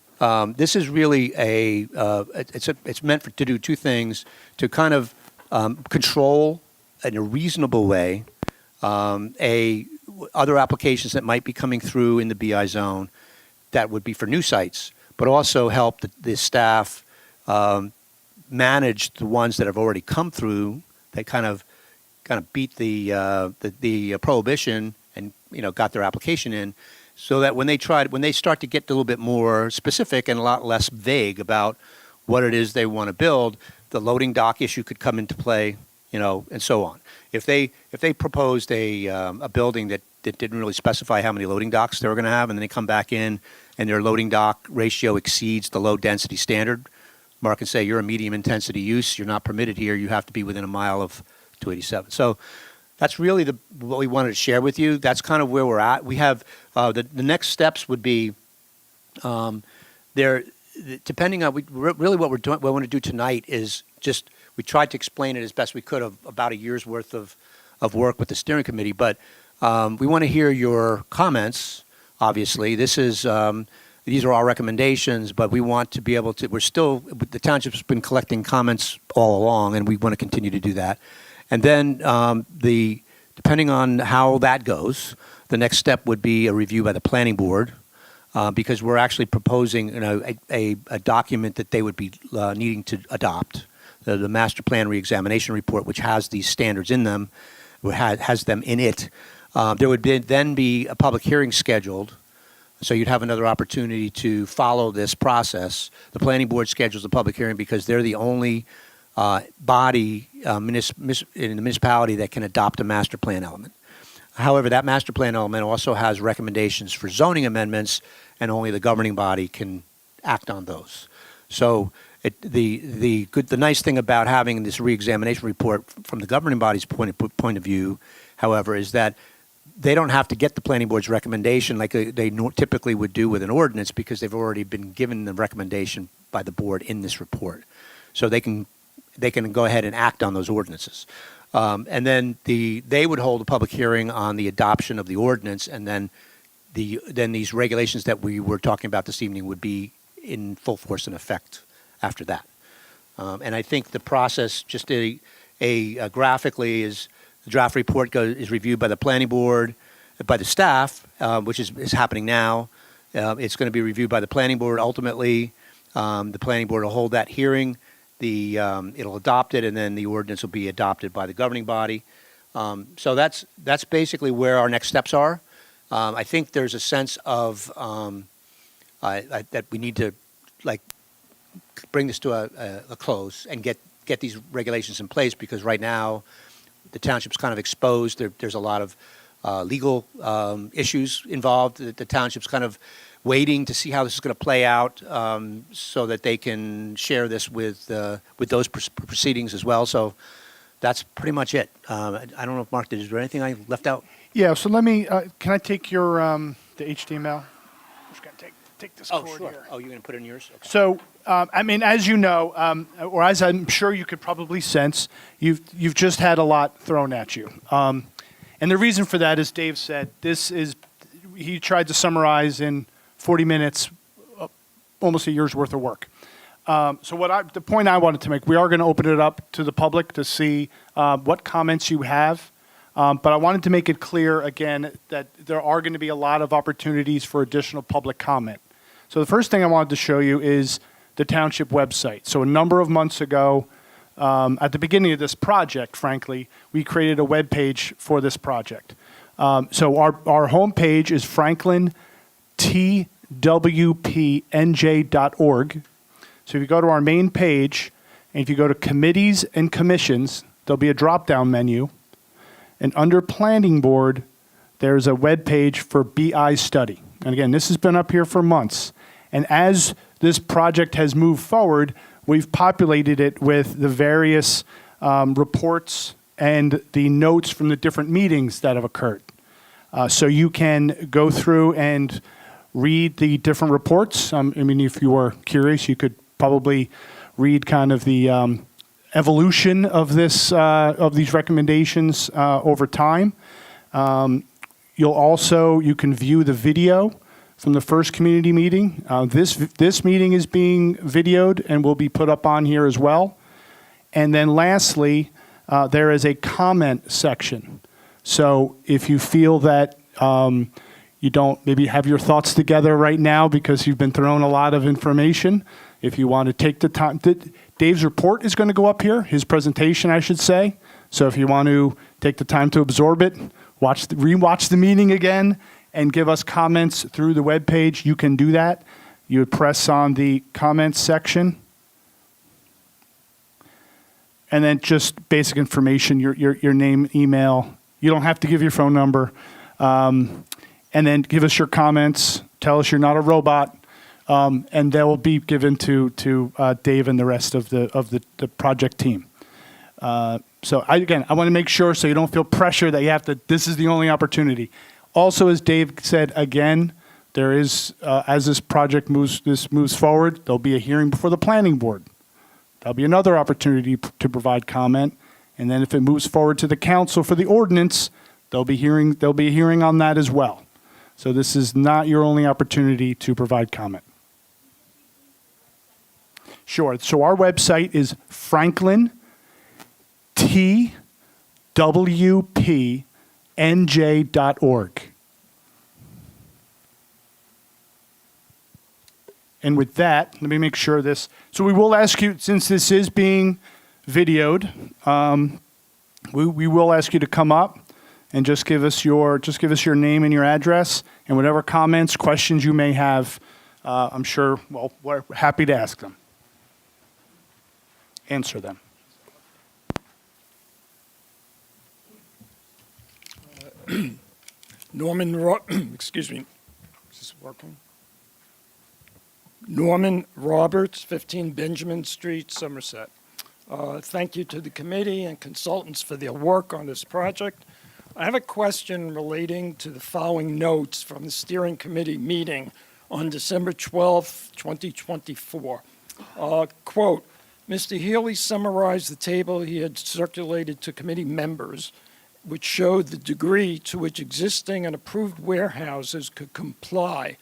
Speaker 2: this is really it's meant to do two things: to kind of control in a reasonable way other applications that might be coming through in the BI zone that would be for new sites, but also help the staff manage the ones that have already come through that kind of beat the prohibition and got their application in, so that when they start to get a little bit more specific and a lot less vague about what it is they want to build, the loading dock issue could come into play, and so on. If they proposed a building that didn't really specify how many loading docks they were going to have, and then they come back in and their loading dock ratio exceeds the low density standard, Mark can say, you're a medium intensity use, you're not permitted here, you have to be within a mile of 287. So that's really what we wanted to share with you. That's kind of where we're at. We have the next steps would be depending on really what we're doing. What we want to do tonight is just we tried to explain it as best we could of about a year's worth of work with the steering committee. But we want to hear your comments. Obviously, these are our recommendations, but we want to be able to. The township's been collecting comments all along, and we want to continue to do that. And then depending on how that goes, the next step would be a review by the planning board, because we're actually proposing a document that they would be needing to adopt, the master plan reexamination report, which has these standards in them, has them in it. There would then be a public hearing scheduled, so you'd have another opportunity to follow this process. The planning board schedules a public hearing because they're the only body in the municipality that can adopt a master plan element. However, that master plan element also has recommendations for zoning amendments, and only the governing body can act on those. So the nice thing about having this reexamination report from the governing body's point of view, however, is that they don't have to get the planning board's recommendation like they typically would do with an ordinance, because they've already been given the recommendation by the board in this report. So they can go ahead and act on those ordinances. And then they would hold a public hearing on the adoption of the ordinance, and then these regulations that we were talking about this evening would be in full force and effect after that. And I think the process, just graphically, is the draft report is reviewed by the planning board, by the staff, which is happening now. It's going to be reviewed by the planning board. Ultimately, the planning board will hold that hearing. It'll adopt it, and then the ordinance will be adopted by the governing body. So that's basically where our next steps are. I think there's a sense of that we need to bring this to a close and get these regulations in place, because right now the township's kind of exposed. There's a lot of legal issues involved. The township's kind of waiting to see how this is going to play out, so that they can share this with those proceedings as well. So that's pretty much it. I don't know if Mark, is there anything I left out?
Speaker 1: Yeah, so let me, can I take your, the HTML? I'm just going to take this cord
Speaker 2: sure.
Speaker 1: here.
Speaker 2: Oh, you're going to put it in yours? Okay.
Speaker 1: So, as you know, or as I'm sure you could probably sense, you've just had a lot thrown at you. And the reason for that, as Dave said, he tried to summarize in 40 minutes almost a year's worth of work. So the point I wanted to make, we are going to open it up to the public to see what comments you have. But I wanted to make it clear, again, that there are going to be a lot of opportunities for additional public comment. So the first thing I wanted to show you is the township website. So a number of months ago, at the beginning of this project, frankly, we created a web page for this project. So our homepage is franklintwpnj.org. So if you go to our main page, and if you go to committees and commissions, there'll be a drop-down menu. And under planning board, there's a web page for BI study. And again, this has been up here for months. And as this project has moved forward, we've populated it with the various reports and the notes from the different meetings that have occurred. So you can go through and read the different reports. I mean, if you were curious, you could probably read kind of the evolution of these recommendations over time. You can view the video from the first community meeting. This meeting is being videoed and will be put up on here as well. And then lastly, there is a comment section. So if you feel that you don't maybe have your thoughts together right now because you've been thrown a lot of information, If you want to take the time, Dave's report is going to go up here, his presentation, I should say. So if you want to take the time to absorb it, rewatch the meeting again, and give us comments through the webpage, you can do that. You would press on the comments section. And then just basic information, your name, email. You don't have to give your phone number. And then give us your comments. Tell us you're not a robot. And that will be given to Dave and the rest of the project team. So I want to make sure so you don't feel pressure that you have to, this is the only opportunity. Also, as Dave said, again, there is, as this project moves forward, there'll be a hearing before the planning board. There'll be another opportunity to provide comment. And then if it moves forward to the council for the ordinance, there'll be a hearing on that as well. So this is not your only opportunity to provide comment. Sure. So our website is franklintwpnj.org. And with that, let me make sure this. So we will ask you, since this is being videoed, we will ask you to come up and just give us your name and your address and whatever comments, questions you may have. I'm sure, well, we're happy to ask them. Answer them.
Speaker 3: Excuse me, is this working? Norman Roberts, 15 Benjamin Street, Somerset. Thank you to the committee and consultants for their work on this project. I have a question relating to the following notes from the steering committee meeting on December 12th, 2024. Quote, Mr. Healy summarized the table he had circulated to committee members, which showed the degree to which existing and approved warehouses could comply.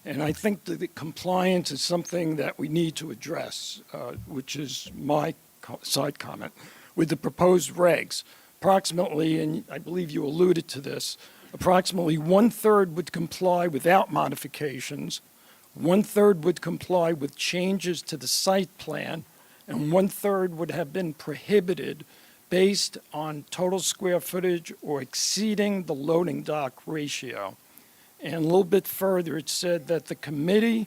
Speaker 3: And I think that the compliance is something that we need to address, which is my side comment, with the proposed regs. Approximately, and I believe you alluded to this, approximately 1/3 would comply without modifications, 1/3 would comply with changes to the site plan, and 1/3 would have been prohibited based on total square footage or exceeding the loading dock ratio. And a little bit further, it said that the committee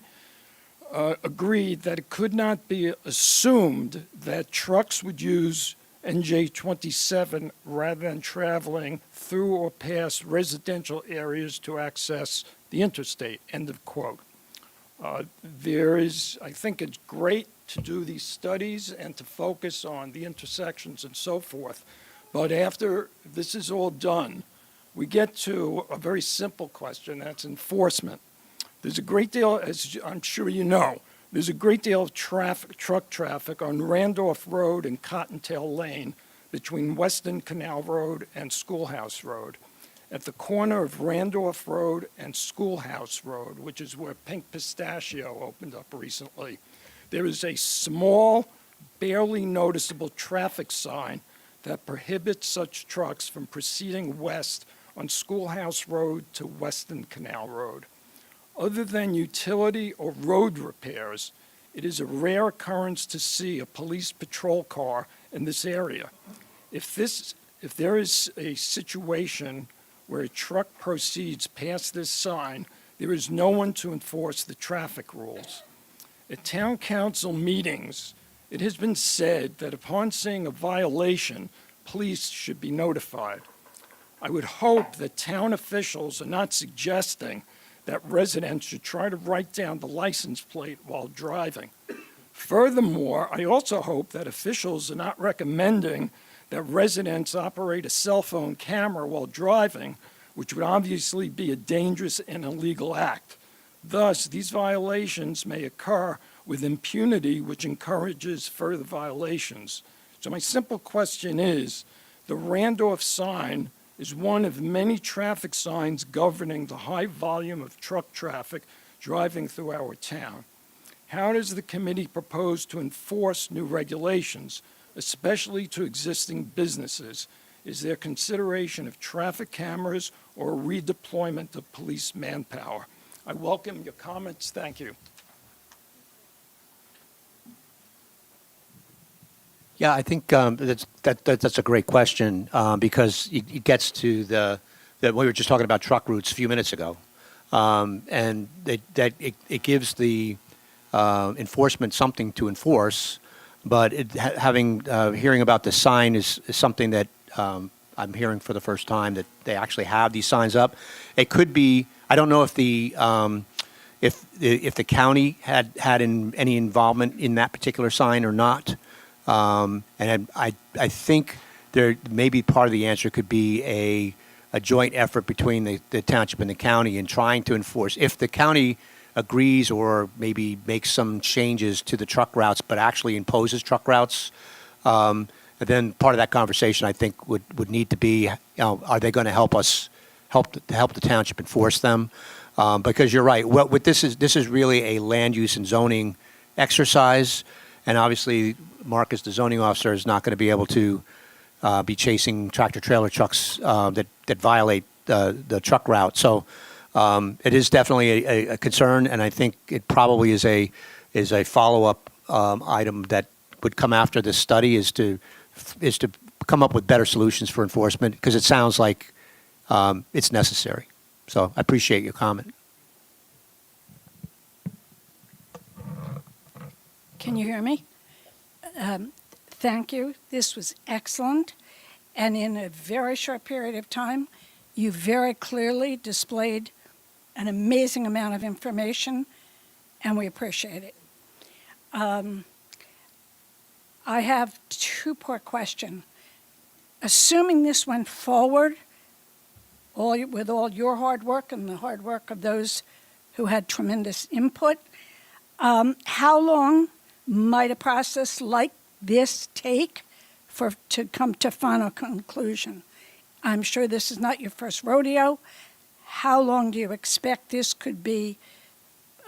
Speaker 3: agreed that it could not be assumed that trucks would use NJ 27 rather than traveling through or past residential areas to access the interstate, end of quote. I think it's great to do these studies and to focus on the intersections and so forth. But after this is all done, we get to a very simple question, that's enforcement. There's a great deal, as I'm sure you know, there's a great deal of truck traffic on Randolph Road and Cottontail Lane between Weston Canal Road and Schoolhouse Road. At the corner of Randolph Road and Schoolhouse Road, which is where Pink Pistachio opened up recently, there is a small, barely noticeable traffic sign that prohibits such trucks from proceeding west on Schoolhouse Road to Weston Canal Road. Other than utility or road repairs, it is a rare occurrence to see a police patrol car in this area. If there is a situation where a truck proceeds past this sign, there is no one to enforce the traffic rules. At town council meetings, it has been said that upon seeing a violation, police should be notified. I would hope that town officials are not suggesting that residents should try to write down the license plate while driving. Furthermore, I also hope that officials are not recommending that residents operate a cell phone camera while driving, which would obviously be a dangerous and illegal act. Thus, these violations may occur with impunity, which encourages further violations. So my simple question is, the Randolph sign is one of many traffic signs governing the high volume of truck traffic driving through our town. How does the committee propose to enforce new regulations, especially to existing businesses? Is there consideration of traffic cameras or redeployment of police manpower? I welcome your comments. Thank you.
Speaker 2: Yeah, I think that's a great question because it gets to that we were just talking about truck routes a few minutes ago, and it gives the enforcement something to enforce, but hearing about the sign is something that I'm hearing for the first time, that they actually have these signs up. It could be, I don't know if the county had any involvement in that particular sign or not. And I think there maybe part of the answer could be a joint effort between the township and the county in trying to enforce. If the county agrees or maybe makes some changes to the truck routes, but actually imposes truck routes, then part of that conversation I think would need to be, are they going to help the township enforce them? Because you're right. What this is really a land use and zoning exercise, and obviously Mark, as the zoning officer, is not going to be able to be chasing tractor trailer trucks that violate the truck route. So it is definitely a concern, and I think it probably is a follow-up item that would come after this study is to come up with better solutions for enforcement, because it sounds like it's necessary. So I appreciate your comment.
Speaker 4: Can you hear me? Thank you. This was excellent. And in a very short period of time, you very clearly displayed an amazing amount of information, and we appreciate it. I have two-part question. Assuming this went forward, with all your hard work and the hard work of those who had tremendous input, how long might a process like this take to come to final conclusion? I'm sure this is not your first rodeo. How long do you expect this could be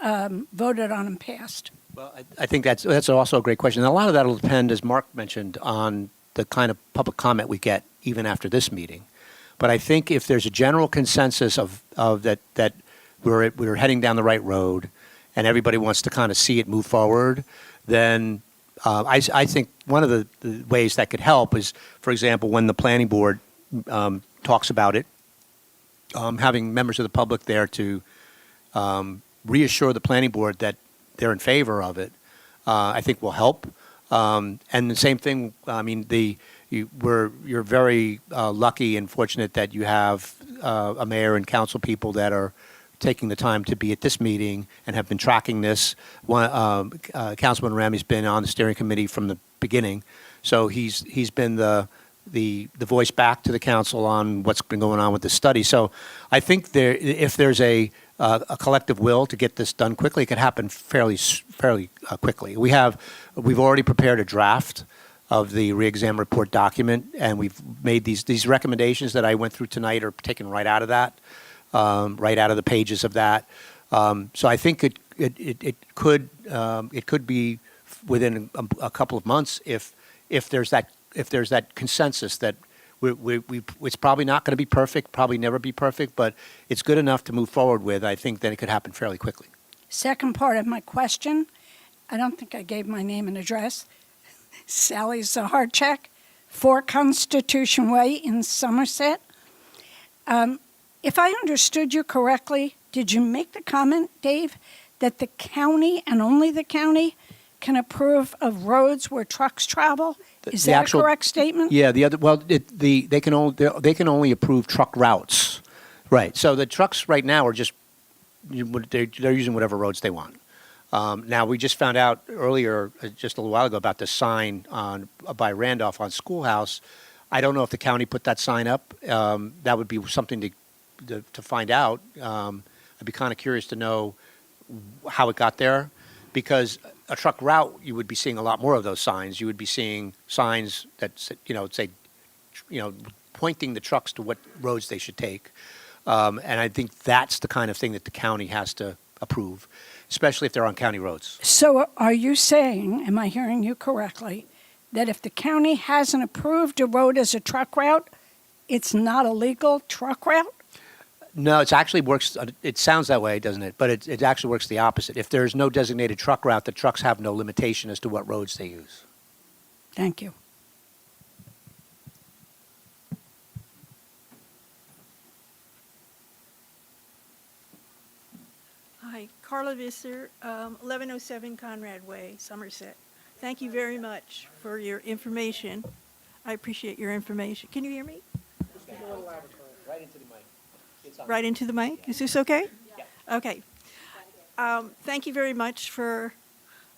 Speaker 4: voted on and passed?
Speaker 2: Well, I think that's also a great question. And a lot of that will depend, as Mark mentioned, on the kind of public comment we get even after this meeting. But I think if there's a general consensus of that we're heading down the right road, and everybody wants to kind of see it move forward, then I think one of the ways that could help is, for example, when the planning board talks about it, having members of the public there to reassure the planning board that they're in favor of it, I think will help. And the same thing, I mean, you're very lucky and fortunate that you have a mayor and council people that are taking the time to be at this meeting and have been tracking this. Councilman Ramey's been on the steering committee from the beginning, so he's been the voice back to the council on what's been going on with the study. So I think if there's a collective will to get this done quickly, it could happen fairly quickly. We've already prepared a draft of the re-exam report document, and we've made these recommendations that I went through tonight are taken right out of that. Right out of the pages of that. So I think it could be within a couple of months if there's that consensus that it's probably not going to be perfect, probably never be perfect, but it's good enough to move forward with. I think then it could happen fairly quickly.
Speaker 4: Second part of my question, I don't think I gave my name and address. Sally Zaharchek, 4 Constitution Way in Somerset. If I understood you correctly, did you make the comment, Dave, that the county and only the county can approve of roads where trucks travel? Is that a correct statement?
Speaker 2: Yeah. They can only approve truck routes, right? So the trucks right now are just they're using whatever roads they want. Now we just found out earlier, just a little while ago, about the sign by Randolph on Schoolhouse. I don't know if the county put that sign up. That would be something to find out. I'd be kind of curious to know how it got there, because a truck route, you would be seeing a lot more of those signs. You would be seeing signs that say pointing the trucks to what roads they should take. And I think that's the kind of thing that the county has to approve, especially if they're on county roads.
Speaker 4: So are you saying, am I hearing you correctly, that if the county hasn't approved a road as a truck route, it's not a legal truck route?
Speaker 2: No, it actually works. It sounds that way, doesn't it? But it actually works the opposite. If there's no designated truck route, the trucks have no limitation as to what roads they use.
Speaker 4: Thank you.
Speaker 5: Carla Visser, 1107 Conrad Way, Somerset. Thank you very much for your information. I appreciate your information. Can you hear me?
Speaker 2: Right into the mic.
Speaker 5: Right into the mic? Is this okay? Yeah. Okay. Thank you very much for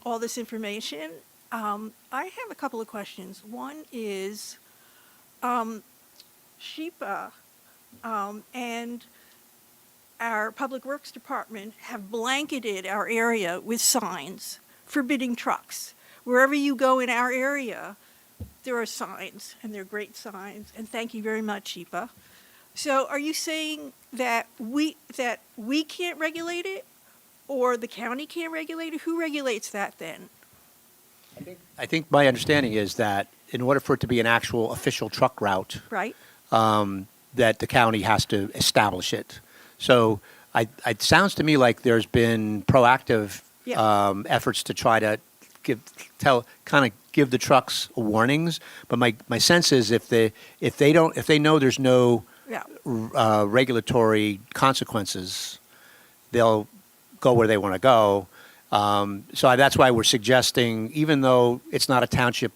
Speaker 5: all this information. I have a couple of questions. One is SHEPA and our Public Works Department have blanketed our area with signs forbidding trucks. Wherever you go in our area, there are signs, and they're great signs, and thank you very much, SHEPA. So are you saying that we can't regulate it, or the county can't regulate it? Who regulates that then?
Speaker 2: I think my understanding is that in order for it to be an actual official truck route,
Speaker 5: Right?
Speaker 2: that the county has to establish it. So it sounds to me like there's been proactive
Speaker 5: Yeah.
Speaker 2: efforts to try to give the trucks warnings. But my sense is if they know there's no
Speaker 5: Yeah.
Speaker 2: regulatory consequences, they'll go where they want to go. So that's why we're suggesting, even though it's not a township,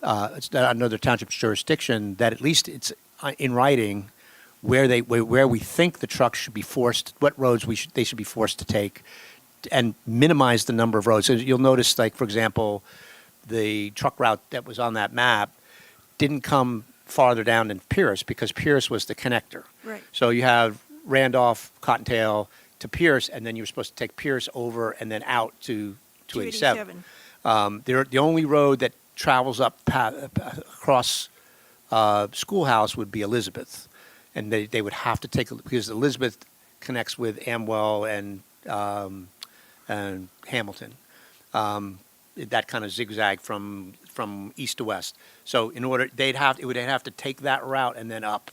Speaker 2: it's not another township's jurisdiction, that at least it's in writing where we think the trucks should be forced, what roads they should be forced to take, and minimize the number of roads. So you'll notice, like, for example, the truck route that was on that map didn't come farther down than Pierce, because Pierce was the connector.
Speaker 5: Right.
Speaker 2: So you have Randolph, Cottontail to Pierce, and then you were supposed to take Pierce over and then out to 287. The only road that travels up across Schoolhouse would be Elizabeth, and they would have to take, because Elizabeth connects with Amwell and Hamilton. That kind of zigzag from east to west. So in order, they'd have to take that route and then up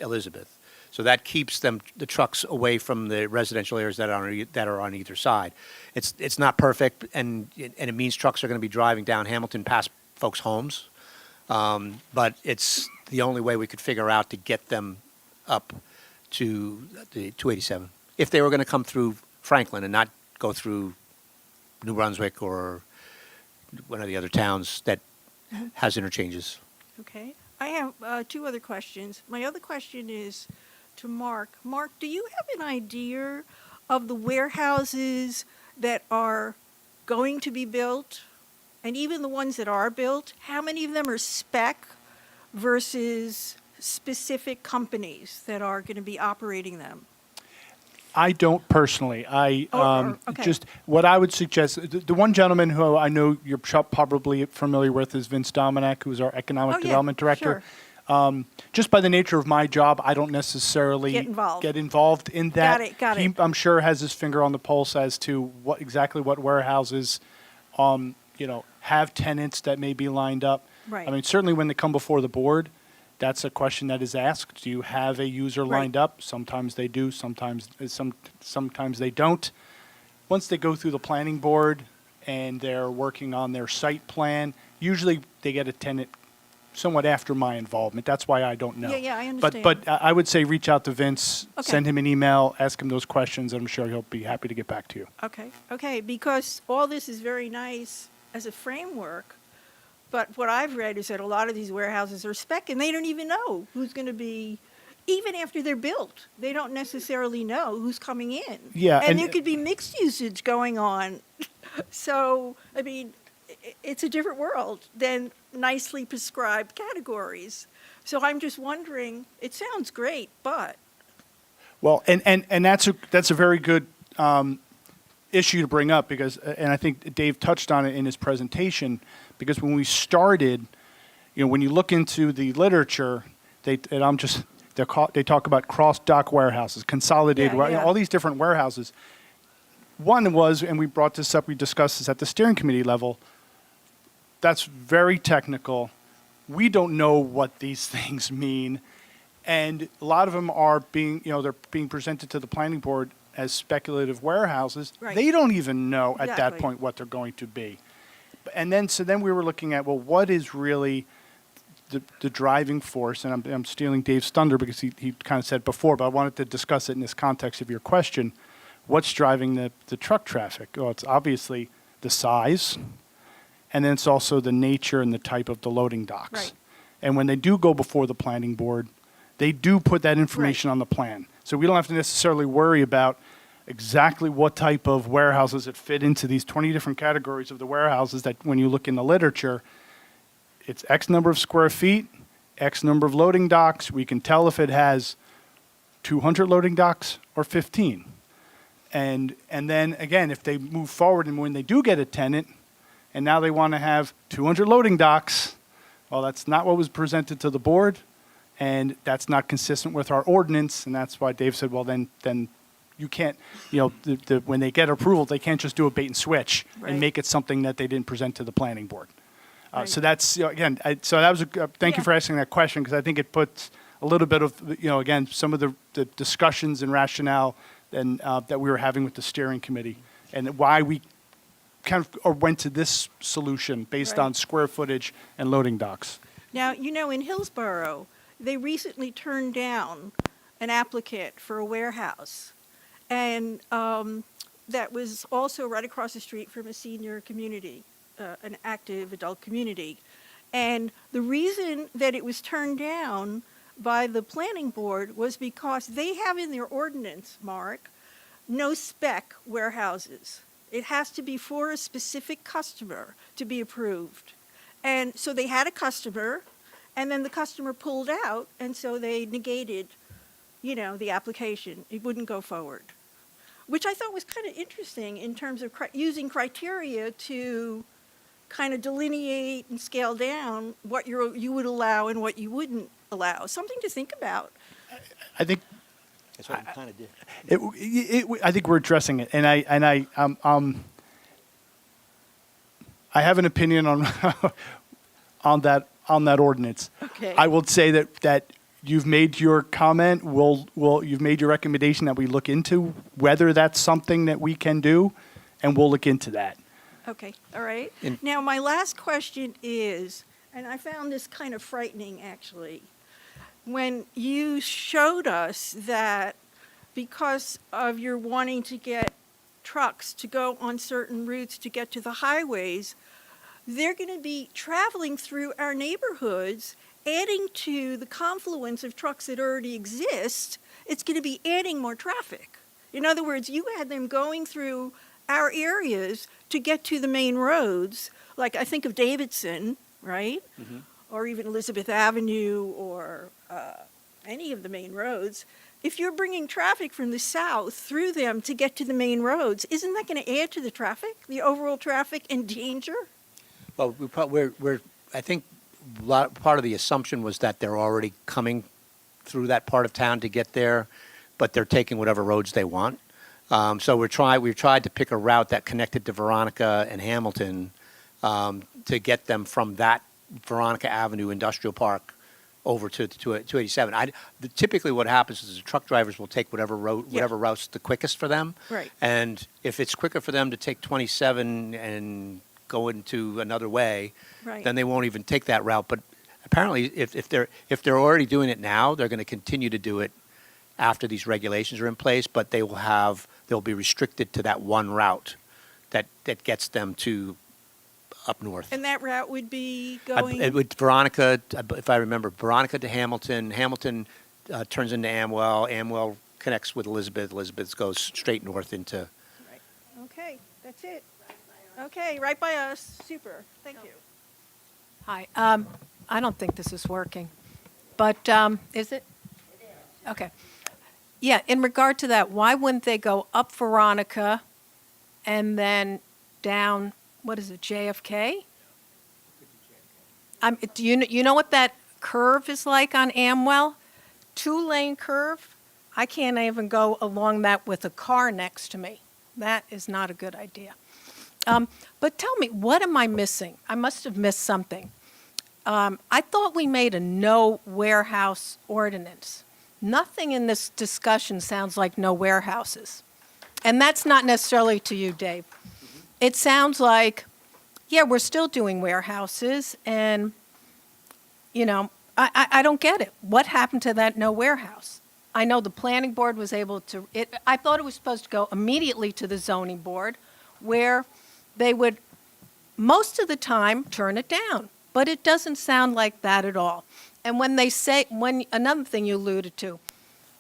Speaker 2: Elizabeth. So that keeps the trucks away from the residential areas that are on either side. It's not perfect, and it means trucks are going to be driving down Hamilton past folks' homes. But it's the only way we could figure out to get them up to the 287. If they were going to come through Franklin and not go through New Brunswick or one of the other towns that has interchanges.
Speaker 5: Okay. I have two other questions. My other question is to Mark. Mark, do you have an idea of the warehouses that are going to be built, and even the ones that are built? How many of them are spec versus specific companies that are going to be operating them?
Speaker 1: I don't personally.
Speaker 5: Okay.
Speaker 1: Just what I would suggest. The one gentleman who I know you're probably familiar with is Vince Dominic, who's our economic development director.
Speaker 5: Sure.
Speaker 1: Just by the nature of my job, I don't necessarily
Speaker 5: Get involved.
Speaker 1: in that.
Speaker 5: Got it.
Speaker 1: He, I'm sure, has his finger on the pulse as to what warehouses, have tenants that may be lined up.
Speaker 5: Right.
Speaker 1: I mean, certainly when they come before the board, that's a question that is asked. Do you have a user lined
Speaker 5: Right.
Speaker 1: up? Sometimes they do. Sometimes they don't. Once they go through the planning board and they're working on their site plan, usually they get a tenant somewhat after my involvement. That's why I don't know.
Speaker 5: Yeah, I understand.
Speaker 1: But I would say reach out to Vince,
Speaker 5: Okay.
Speaker 1: send him an email, ask him those questions, and I'm sure he'll be happy to get back to you.
Speaker 5: Okay, because all this is very nice as a framework, but what I've read is that a lot of these warehouses are spec, and they don't even know who's going to be, even after they're built, they don't necessarily know who's coming in.
Speaker 1: Yeah,
Speaker 5: And
Speaker 1: and-
Speaker 5: there could be mixed usage going on. So, I mean, it's a different world than nicely prescribed categories. So I'm just wondering, it sounds great, but
Speaker 1: Well, and that's a very good issue to bring up, because, and I think Dave touched on it in his presentation, because when we started, when you look into the literature, they talk about cross dock warehouses, consolidated,
Speaker 5: Yeah.
Speaker 1: all these different warehouses. One was, and we brought this up, we discussed this at the steering committee level. That's very technical. We don't know what these things mean. And a lot of them are they're being presented to the planning board as speculative warehouses.
Speaker 5: Right.
Speaker 1: They don't even know at that
Speaker 5: Exactly.
Speaker 1: point what they're going to be. And then, so then we were looking at, well, what is really the driving force? And I'm stealing Dave's thunder because he kind of said before, but I wanted to discuss it in this context of your question. what's driving the truck traffic? Well, it's obviously the size, and then it's also the nature and the type of the loading docks.
Speaker 5: Right.
Speaker 1: And when they do go before the planning board, they do put that information
Speaker 5: Right.
Speaker 1: on the plan. So we don't have to necessarily worry about exactly what type of warehouses that fit into these 20 different categories of the warehouses that when you look in the literature, it's X number of square feet, X number of loading docks. We can tell if it has 200 loading docks or 15. And then again, if they move forward and when they do get a tenant, and now they want to have 200 loading docks, well, that's not what was presented to the board, and that's not consistent with our ordinance, and that's why Dave said, well, then you can't, when they get approval, they can't just do a bait and switch
Speaker 5: Right.
Speaker 1: and make it something that they didn't present to the planning board.
Speaker 5: Right.
Speaker 1: So that's, again, so that was, thank you
Speaker 5: Yeah.
Speaker 1: for asking that question, because I think it puts a little bit of, again, some of the discussions and rationale and, that we were having with the steering committee, and why we kind of or went to this solution based
Speaker 5: Right.
Speaker 1: on square footage and loading docks.
Speaker 5: Now, in Hillsborough, they recently turned down an applicant for a warehouse. And that was also right across the street from a senior community, an active adult community. And the reason that it was turned down by the planning board was because they have in their ordinance, Mark, no spec warehouses. It has to be for a specific customer to be approved. And so they had a customer, and then the customer pulled out, and so they negated, the application. It wouldn't go forward, which I thought was kind of interesting in terms of using criteria to kind of delineate and scale down what you would allow and what you wouldn't allow. Something to think about.
Speaker 1: I think
Speaker 2: That's what we kind of did.
Speaker 1: I think we're addressing it, and I have an opinion on on that ordinance.
Speaker 5: Okay.
Speaker 1: I will say that you've made your comment. You've made your recommendation that we look into whether that's something that we can do, and we'll look into that.
Speaker 5: Okay, all right.
Speaker 2: In-
Speaker 5: Now, my last question is, and I found this kind of frightening, actually. When you showed us that because of your wanting to get trucks to go on certain routes to get to the highways, they're going to be traveling through our neighborhoods, adding to the confluence of trucks that already exist. It's going to be adding more traffic. In other words, you had them going through our areas to get to the main roads, like I think of Davidson, right?
Speaker 2: Mhm.
Speaker 5: Or even Elizabeth Avenue or any of the main roads. If you're bringing traffic from the south through them to get to the main roads, isn't that going to add to the traffic, the overall traffic and danger?
Speaker 2: Well, I think part of the assumption was that they're already coming through that part of town to get there, but they're taking whatever roads they want. So we've tried to pick a route that connected to Veronica and Hamilton to get them from that Veronica Avenue Industrial Park over to 287. Typically what happens is the truck drivers will take whatever route's the quickest for them.
Speaker 5: Right.
Speaker 2: And if it's quicker for them to take 27 and go into another way,
Speaker 5: Right.
Speaker 2: then they won't even take that route. But apparently, if they're already doing it now, they're going to continue to do it after these regulations are in place. But they'll be restricted to that one route that gets them to up north.
Speaker 5: And that route would be going...
Speaker 2: With Veronica, if I remember, Veronica to Hamilton. Hamilton turns into Amwell. Amwell connects with Elizabeth. Elizabeth goes straight north into.
Speaker 5: Right. Okay, that's it. Okay, right by us. Super. Thank you.
Speaker 6: Hi. I don't think this is working, but is it? Okay. Yeah, in regard to that, why wouldn't they go up Veronica and then down, what is it, JFK? Do you know what that curve is like on Amwell? 2-lane curve. I can't even go along that with a car next to me. That is not a good idea. But tell me, what am I missing? I must have missed something. I thought we made a no warehouse ordinance. Nothing in this discussion sounds like no warehouses. And that's not necessarily to you, Dave. It sounds like, yeah, we're still doing warehouses, and, I don't get it. What happened to that no warehouse? I know the planning board was able to, I thought it was supposed to go immediately to the zoning board, where they would, most of the time, turn it down. But it doesn't sound like that at all. And when they say, another thing you alluded to,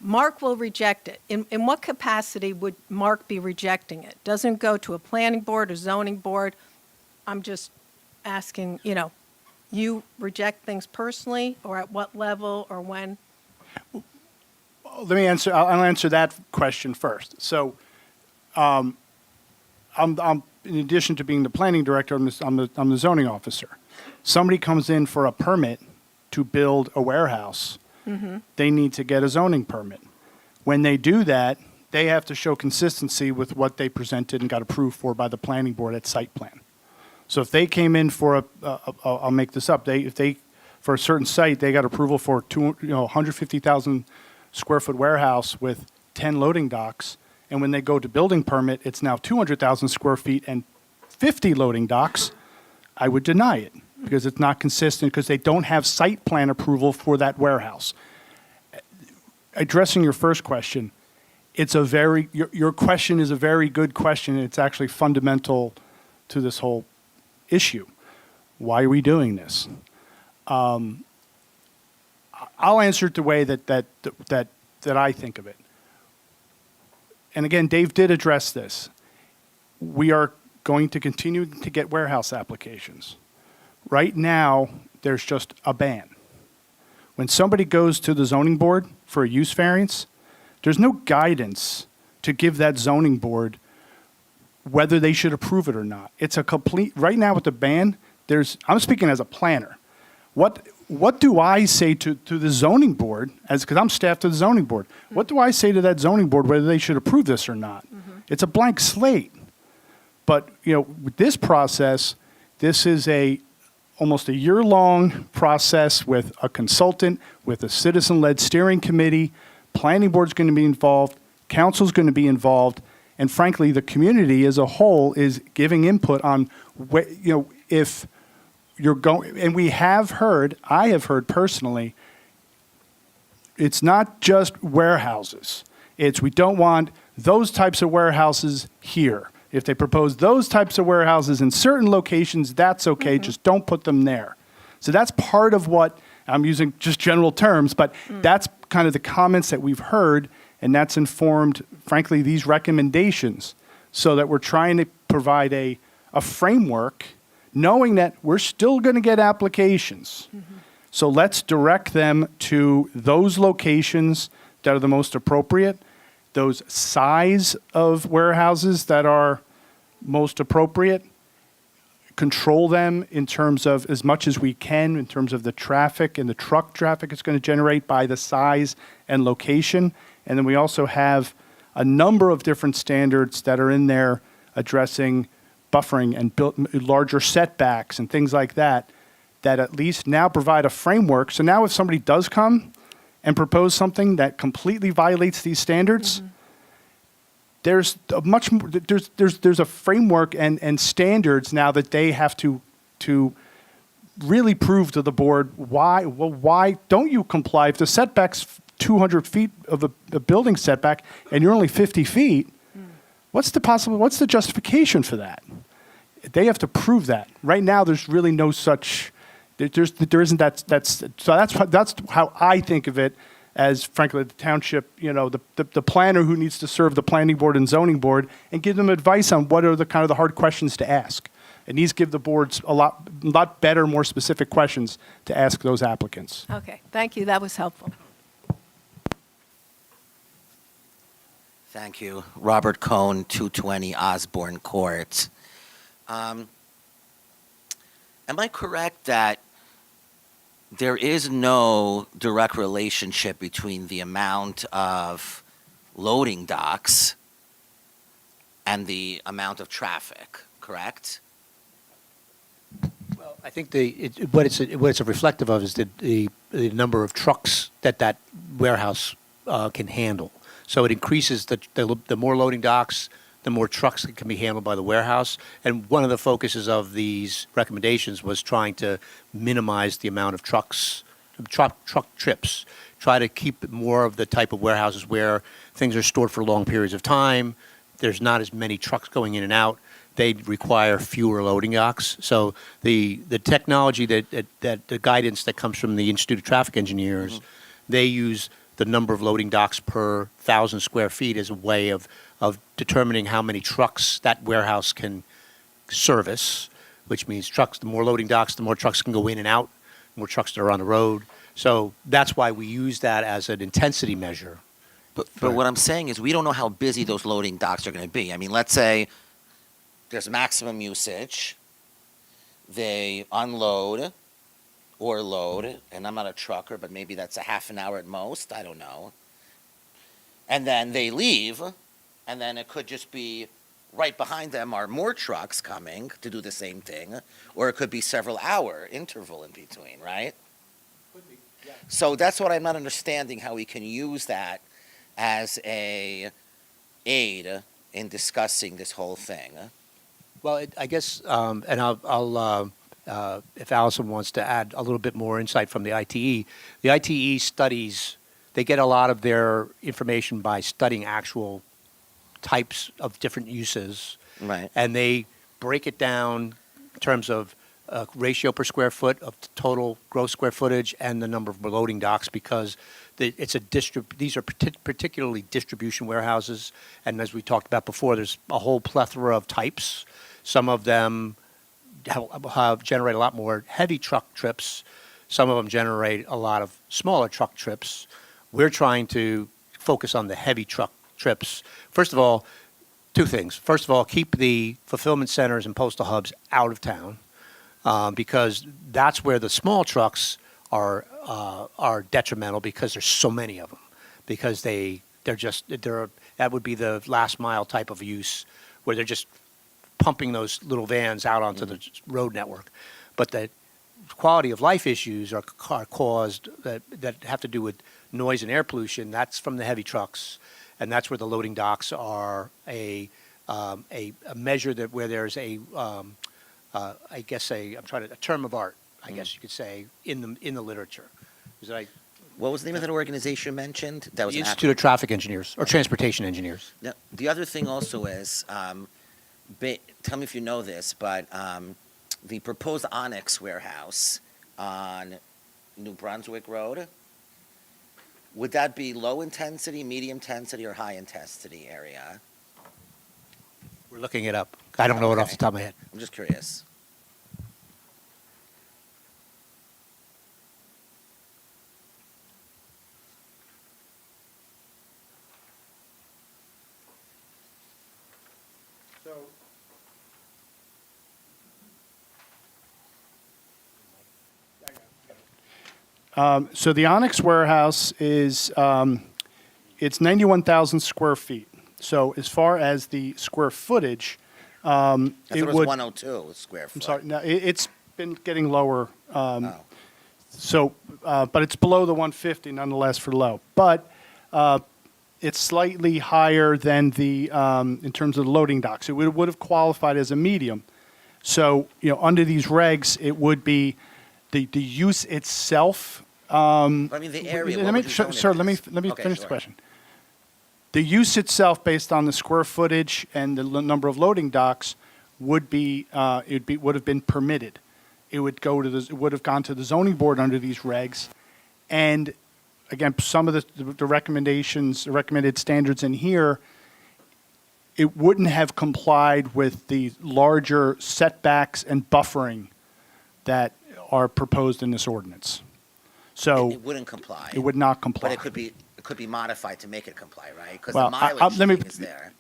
Speaker 6: Mark will reject it. In what capacity would Mark be rejecting it? Doesn't go to a planning board or zoning board. I'm just asking, you reject things personally, or at what level, or when?
Speaker 1: Let me answer. I'll answer that question first. So, I'm in addition to being the planning director, I'm the zoning officer. Somebody comes in for a permit to build a warehouse. They need to get a zoning permit. When they do that, they have to show consistency with what they presented and got approved for by the planning board at site plan. So if they came in for I'll make this up. For a certain site, they got approval for 150,000 square foot warehouse with 10 loading docks. And when they go to building permit, it's now 200,000 square feet and 50 loading docks. I would deny it because it's not consistent, because they don't have site plan approval for that warehouse. Addressing your first question, your question is a very good question, and it's actually fundamental to this whole issue. Why are we doing this? I'll answer it the way that I think of it. And again, Dave did address this. We are going to continue to get warehouse applications. Right now, there's just a ban. When somebody goes to the zoning board for a use variance, there's no guidance to give that zoning board whether they should approve it or not. It's a complete, right now with the ban, I'm speaking as a planner. What do I say to the zoning board, because I'm staff to the zoning board, what do I say to that zoning board whether they should approve this or not? It's a blank slate. But, with this process, this is almost a year-long process with a consultant, with a citizen-led steering committee. Planning board's going to be involved, council's going to be involved, and frankly, the community as a whole is giving input on, if you're going, and I have heard personally, it's not just warehouses. We don't want those types of warehouses here. If they propose those types of warehouses in certain locations, that's okay, just don't put them there. So that's part of what, I'm using just general terms, but that's kind of the comments that we've heard, and that's informed, frankly, these recommendations, so that we're trying to provide a framework, knowing that we're still going to get applications. So let's direct them to those locations that are the most appropriate, those size of warehouses that are most appropriate, control them in terms of as much as we can in terms of the traffic and the truck traffic it's going to generate by the size and location. And then we also have a number of different standards that are in there addressing buffering and larger setbacks and things like that, that at least now provide a framework. So now if somebody does come and propose something that completely violates these standards, there's a framework and standards now that they have to really prove to the board why don't you comply if the setback's 200 feet of a building setback and you're only 50 feet. What's the justification for that? They have to prove that. Right now, there's really no such. There isn't that. So that's how I think of it. As frankly, the township, the planner who needs to serve the planning board and zoning board and give them advice on what are the kind of the hard questions to ask. It needs to give the boards a lot better, more specific questions to ask those applicants.
Speaker 6: Okay, thank you. That was helpful.
Speaker 7: Thank you. Robert Cohn, 220 Osborne Court. Am I correct that there is no direct relationship between the amount of loading docks and the amount of traffic, correct?
Speaker 2: Well, I think what it's reflective of is the number of trucks that warehouse can handle. So it increases the more loading docks, the more trucks that can be handled by the warehouse. And one of the focuses of these recommendations was trying to minimize the amount of truck trips try to keep more of the type of warehouses where things are stored for long periods of time. There's not as many trucks going in and out. They require fewer loading docks. So the technology that the guidance that comes from the Institute of Traffic Engineers, they use the number of loading docks per 1,000 square feet as a way of determining how many trucks that warehouse can service, which means trucks, the more loading docks, the more trucks can go in and out, the more trucks that are on the road. So that's why we use that as an intensity measure.
Speaker 7: But what I'm saying is we don't know how busy those loading docks are going to be. I mean, let's say there's maximum usage. They unload or load, and I'm not a trucker, but maybe that's a half an hour at most. I don't know. And then they leave, and then it could just be right behind them are more trucks coming to do the same thing, or it could be several hour interval in between, right? So that's what I'm not understanding, how we can use that as a aid in discussing this whole thing.
Speaker 2: Well, I guess, and I'll if Allison wants to add a little bit more insight from the ITE studies, they get a lot of their information by studying actual types of different uses.
Speaker 7: Right.
Speaker 2: And they break it down in terms of ratio per square foot of total gross square footage and the number of loading docks, because these are particularly distribution warehouses. And as we talked about before, there's a whole plethora of types. Some of them generate a lot more heavy truck trips. Some of them generate a lot of smaller truck trips. We're trying to focus on the heavy truck trips. First of all, two things. First of all, keep the fulfillment centers and postal hubs out of town, because that's where the small trucks are detrimental, because there's so many of them. Because that would be the last mile type of use, where they're just pumping those little vans out onto the road network. But the quality of life issues are caused that have to do with noise and air pollution. That's from the heavy trucks, and that's where the loading docks are a measure that where there's a term of art, I guess you could say, in the literature.
Speaker 7: What was the name of that organization mentioned? That was
Speaker 2: The
Speaker 7: an
Speaker 2: Institute of Traffic Engineers or Transportation Engineers.
Speaker 7: Now, the other thing also is, tell me if you know this, but the proposed Onyx warehouse on New Brunswick Road, would that be low intensity, medium intensity, or high intensity area?
Speaker 2: We're looking it up. I don't know it off
Speaker 7: Okay.
Speaker 2: the top of my head.
Speaker 7: I'm just curious.
Speaker 1: So the Onyx warehouse is, it's 91,000 square feet. So as far as the square footage,
Speaker 7: I thought
Speaker 1: it
Speaker 7: it was
Speaker 1: would,
Speaker 7: 102 square
Speaker 1: I'm
Speaker 7: foot.
Speaker 1: sorry, no, it's been getting lower.
Speaker 7: Oh.
Speaker 1: So, but it's below the 150 nonetheless for low. But it's slightly higher than the, in terms of the loading docks. It would have qualified as a medium. So, under these regs, it would be the use itself.
Speaker 7: I mean, the area. what would you zone it
Speaker 1: Sir, let me
Speaker 7: as? Okay,
Speaker 1: finish the
Speaker 7: sure.
Speaker 1: question. The use itself, based on the square footage and the number of loading docks, would have been permitted. It would have gone to the zoning board under these regs, and again, some of the recommendations, the recommended standards in here, it wouldn't have complied with the larger setbacks and buffering that are proposed in this ordinance. So
Speaker 7: It wouldn't comply.
Speaker 1: it would not comply.
Speaker 7: But it could be modified to make it comply, right? Because
Speaker 1: Well,
Speaker 7: the
Speaker 1: let
Speaker 7: mileage
Speaker 1: me-
Speaker 7: thing is there.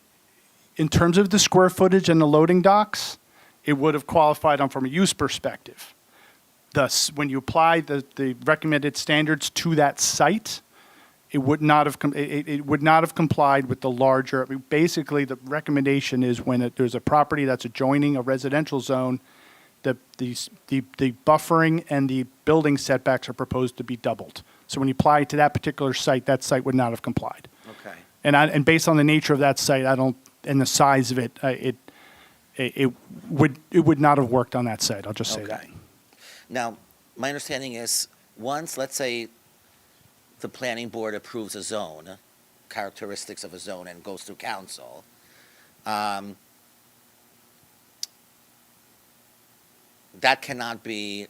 Speaker 1: In terms of the square footage and the loading docks, it would have qualified from a use perspective. Thus, when you apply the recommended standards to that site, it would not have complied with the larger. I mean, basically, the recommendation is when there's a property that's adjoining a residential zone, the buffering and the building setbacks are proposed to be doubled. So when you apply it to that particular site, that site would not have complied.
Speaker 7: Okay.
Speaker 1: And based on the nature of that site, and the size of it, it would not have worked on that site. I'll just say that.
Speaker 7: Okay. Now, my understanding is once, let's say, the planning board approves a zone, characteristics of a zone, and goes through council, that cannot be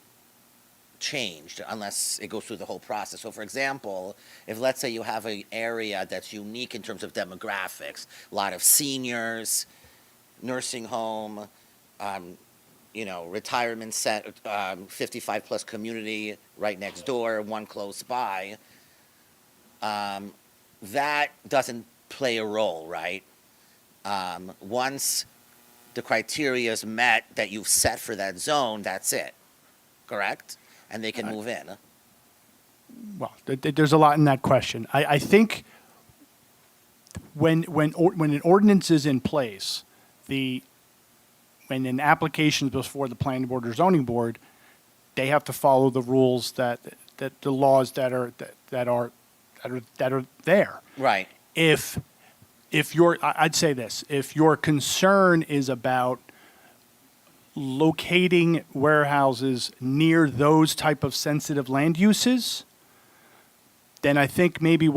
Speaker 7: changed unless it goes through the whole process. So for example, if let's say you have an area that's unique in terms of demographics, a lot of seniors, nursing home, retirement set, 55 plus community right next door, one close by, that doesn't play a role, right? Once the criteria is met that you've set for that zone, that's it, correct? And they can move in.
Speaker 1: Well, there's a lot in that question. I think when an ordinance is in place, when an application is before the planning board or zoning board, they have to follow the rules that the laws that are there.
Speaker 7: Right.
Speaker 1: I'd say this, if your concern is about locating warehouses near those type of sensitive land uses, then I think maybe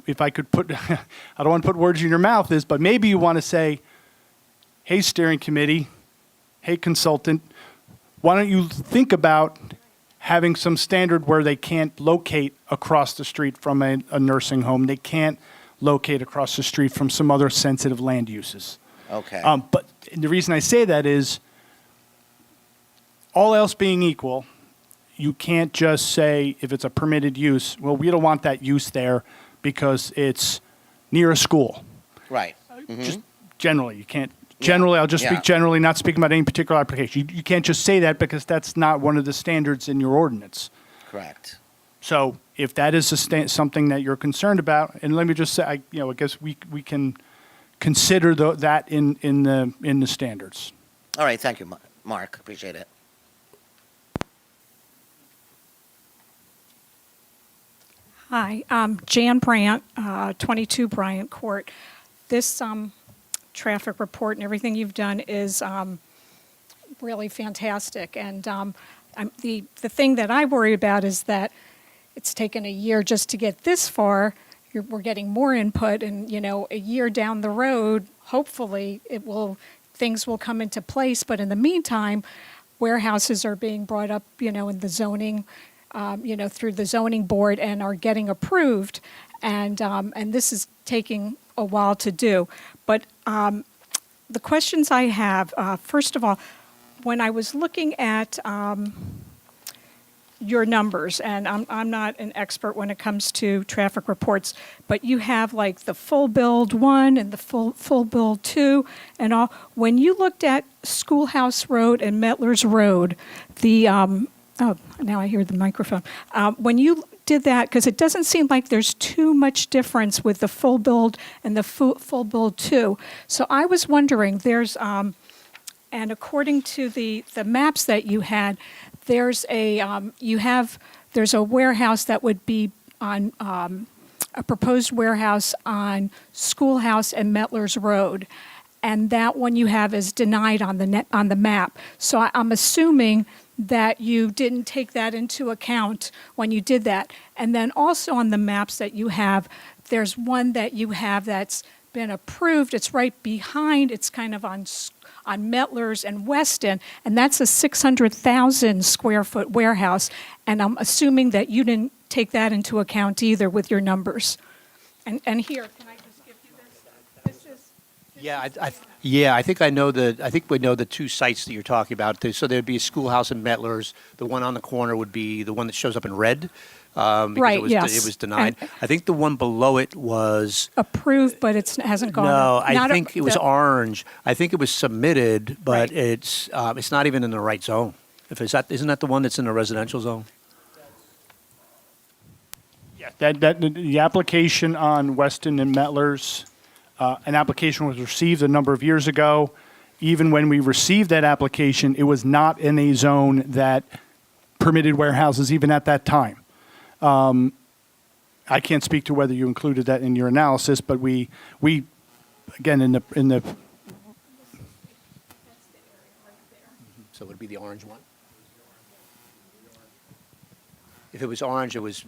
Speaker 1: if I could put, I don't want to put words in your mouth but maybe you want to say, hey, steering committee, hey, consultant, why don't you think about having some standard where they can't locate across the street from a nursing home. They can't locate across the street from some other sensitive land uses.
Speaker 7: Okay.
Speaker 1: But the reason I say that is, all else being equal, you can't just say, if it's a permitted use, well, we don't want that use there because it's near a school.
Speaker 7: Right.
Speaker 1: Just generally, you can't. Generally, I'll just
Speaker 7: Yeah.
Speaker 1: speak generally, not speaking about any particular application. You can't just say that because that's not one of the standards in your ordinance.
Speaker 7: Correct.
Speaker 1: So if that is something that you're concerned about, and let me just say, I guess we can consider that in the standards.
Speaker 7: All right. Thank you, Mark. Appreciate it.
Speaker 8: Hi, Jan Brandt, 22 Bryant Court. This traffic report and everything you've done is really fantastic. And the thing that I worry about is that it's taken a year just to get this far. We're getting more input, and a year down the road, hopefully things will come into place. But in the meantime, warehouses are being brought up, in the zoning. Through the zoning board and are getting approved, and this is taking a while to do. But the questions I have, first of all, when I was looking at your numbers, and I'm not an expert when it comes to traffic reports, but you have like the full build 1 and the full build 2 and all. When you looked at Schoolhouse Road and Metlers Road, oh, now I hear the microphone. When you did that, because it doesn't seem like there's too much difference with the full build and the full build 2. So I was wondering, there's, and according to the maps that you had, there's there's a warehouse that would be on, a proposed warehouse on Schoolhouse and Metlers Road. And that one you have is denied on the map. So I'm assuming that you didn't take that into account when you did that. And then also on the maps that you have, there's one that you have that's been approved. It's right behind, it's kind of on Metlers and Weston, and that's a 600,000 square foot warehouse. And I'm assuming that you didn't take that into account either with your numbers. And here, can I just give you this? This is.
Speaker 2: I think we know the two sites that you're talking about. So there'd be a Schoolhouse in Metlers. The one on the corner would be the one that shows up in red. Because
Speaker 8: Right, yes.
Speaker 2: It was denied.
Speaker 8: And-
Speaker 2: I think the one below it was.
Speaker 8: Approved, but it hasn't gone.
Speaker 2: No, I
Speaker 8: not
Speaker 2: think it was orange. I think it was submitted, but
Speaker 8: Right.
Speaker 2: it's not even in the right zone. Isn't that the one that's in the residential zone?
Speaker 1: Yeah, the application on Weston and Metlers, an application was received a number of years ago. Even when we received that application, it was not in a zone that permitted warehouses even at that time. I can't speak to whether you included that in your analysis, but we again, in the
Speaker 2: So it would be the orange one? if it was orange, it was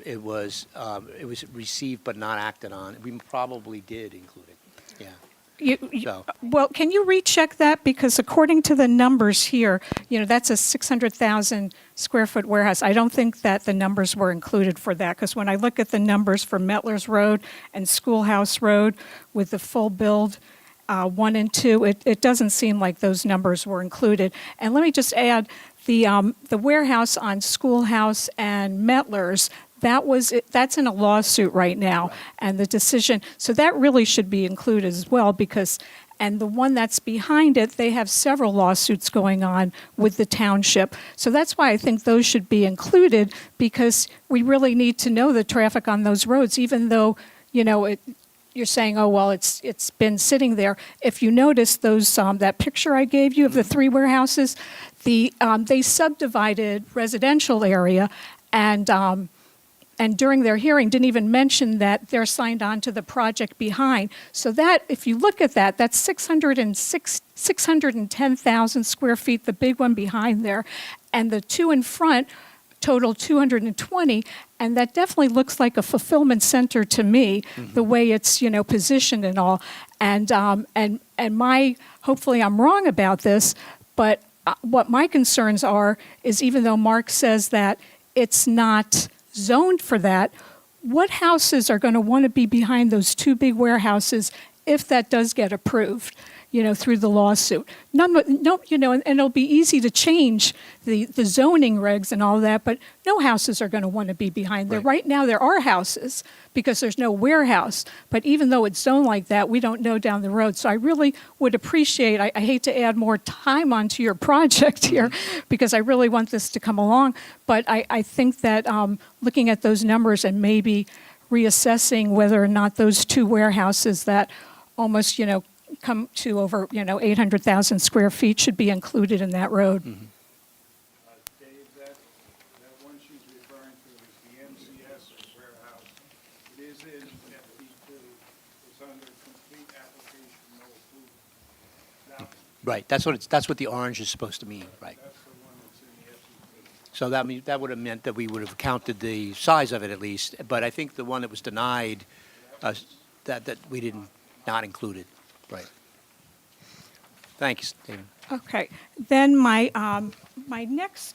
Speaker 2: received but not acted on. We probably did include it, yeah. So-
Speaker 8: Well, can you recheck that? Because according to the numbers here, that's a 600,000 square foot warehouse. I don't think that the numbers were included for that, because when I look at the numbers for Metlers Road and Schoolhouse Road with the full build, 1 and 2, it doesn't seem like those numbers were included. And let me just add, the warehouse on Schoolhouse and Metlers, that's in a lawsuit right now, and the decision, so that really should be included as well, because, and the one that's behind it, they have several lawsuits going on with the township. So that's why I think those should be included, because we really need to know the traffic on those roads, even though, you're saying, oh, well, it's been sitting there. If you notice those, that picture I gave you of the 3 warehouses, they subdivided residential area, and during their hearing didn't even mention that they're signed on to the project behind. So that, if you look at that, that's 610,000 square feet, the big one behind there, and the 2 in front total 220, and that definitely looks like a fulfillment center to me, the way it's positioned and all. And hopefully I'm wrong about this, but what my concerns are is, even though Mark says that it's not zoned for that, what houses are going to want to be behind those 2 big warehouses if that does get approved, through the lawsuit? And it'll be easy to change the zoning regs and all that, but no houses are going to want to be behind there. Right now, there are houses because there's no warehouse, but even though it's zoned like that, we don't know down the road. So I really would appreciate, I hate to add more time onto your project here, because I really want this to come along, but I think that looking at those numbers and maybe reassessing whether or not those 2 warehouses that almost, come to over, 800,000 square feet should be included in that road.
Speaker 1: Dave, that one she's referring to is the MCS warehouse. It is in FD2. It's under complete application, no approval. Now,
Speaker 2: Right, that's what the orange is supposed to mean, right?
Speaker 1: that's the one that's in the FD2.
Speaker 2: So that would have meant that we would have counted the size of it at least, but I think the one that was denied, that we didn't, not included, right? Thanks, David.
Speaker 8: Okay, then my next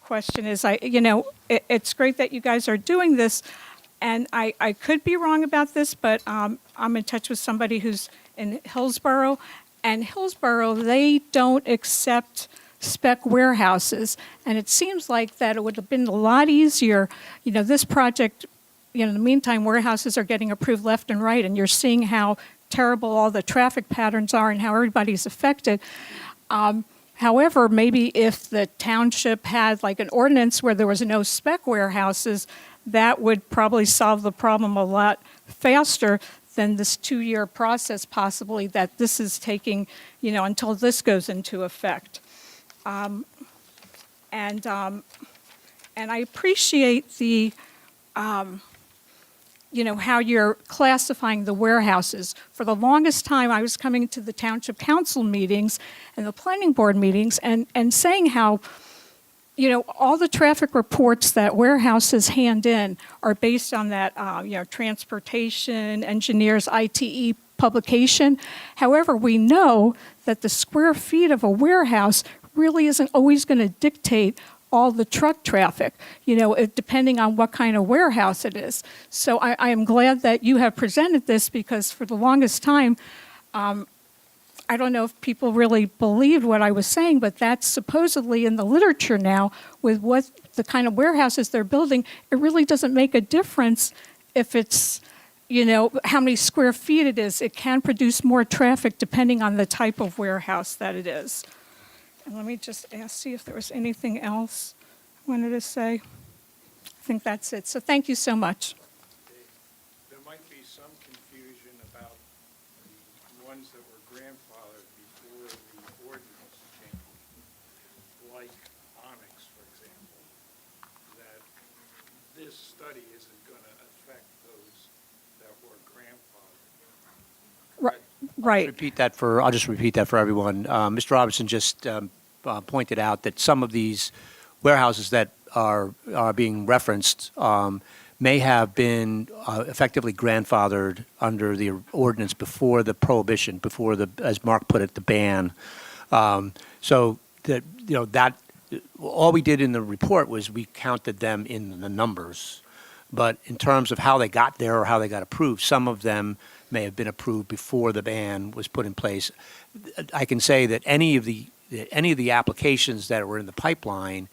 Speaker 8: question is, it's great that you guys are doing this, and I could be wrong about this, but I'm in touch with somebody who's in Hillsborough, and Hillsborough, they don't accept spec warehouses, and it seems like that it would have been a lot easier, this project, in the meantime, warehouses are getting approved left and right, and you're seeing how terrible all the traffic patterns are and how everybody's affected. However, maybe if the township had like an ordinance where there was no spec warehouses, that would probably solve the problem a lot faster than this 2-year process possibly that this is taking, until this goes into effect. And I appreciate the how you're classifying the warehouses. For the longest time, I was coming to the township council meetings and the planning board meetings and saying how, all the traffic reports that warehouses hand in are based on that, transportation engineers, ITE publication. However, we know that the square feet of a warehouse really isn't always going to dictate all the truck traffic, depending on what kind of warehouse it is. So I am glad that you have presented this, because for the longest time, I don't know if people really believed what I was saying, but that's supposedly in the literature now with what the kind of warehouses they're building. It really doesn't make a difference if it's, how many square feet it is. It can produce more traffic depending on the type of warehouse that it is. And let me just see if there was anything else I wanted to say. I think that's it. So thank you so much.
Speaker 1: There might be some confusion about the ones that were grandfathered before the ordinance changed, like Onyx, for example, that this study isn't going to affect those that were grandfathered.
Speaker 8: Right.
Speaker 2: I'll just repeat that for everyone. Mr. Robinson just pointed out that some of these warehouses that are being referenced may have been effectively grandfathered under the ordinance before the prohibition, before the, as Mark put it, the ban. So that, that, all we did in the report was we counted them in the numbers. But in terms of how they got there or how they got approved, some of them may have been approved before the ban was put in place. I can say that any of the applications that were in the pipeline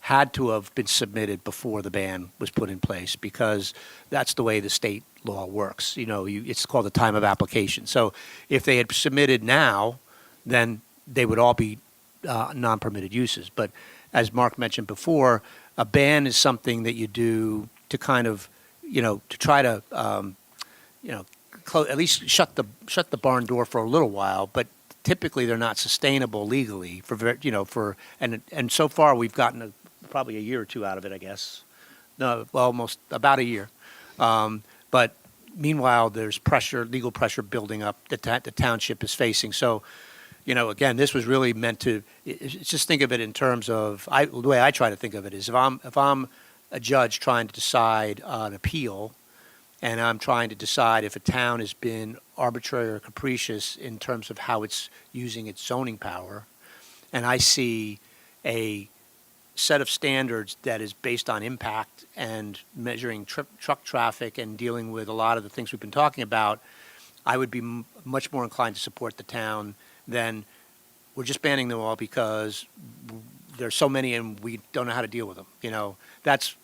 Speaker 2: had to have been submitted before the ban was put in place, because that's the way the state law works. It's called the time of application. So if they had submitted now, then they would all be non-permitted uses. But as Mark mentioned before, a ban is something that you do to kind of, to try to, at least shut the barn door for a little while. But typically, they're not sustainable legally and so far we've gotten probably a year or two out of it, I guess. No, well, almost about a year. But meanwhile, there's legal pressure building up that the township is facing. So, again, this was really meant to just think of it in terms of the way I try to think of it is if I'm a judge trying to decide an appeal, and I'm trying to decide if a town has been arbitrary or capricious in terms of how it's using its zoning power, and I see a set of standards that is based on impact and measuring truck traffic and dealing with a lot of the things we've been talking about, I would be much more inclined to support the town than we're just banning them all because there's so many and we don't know how to deal with them. That's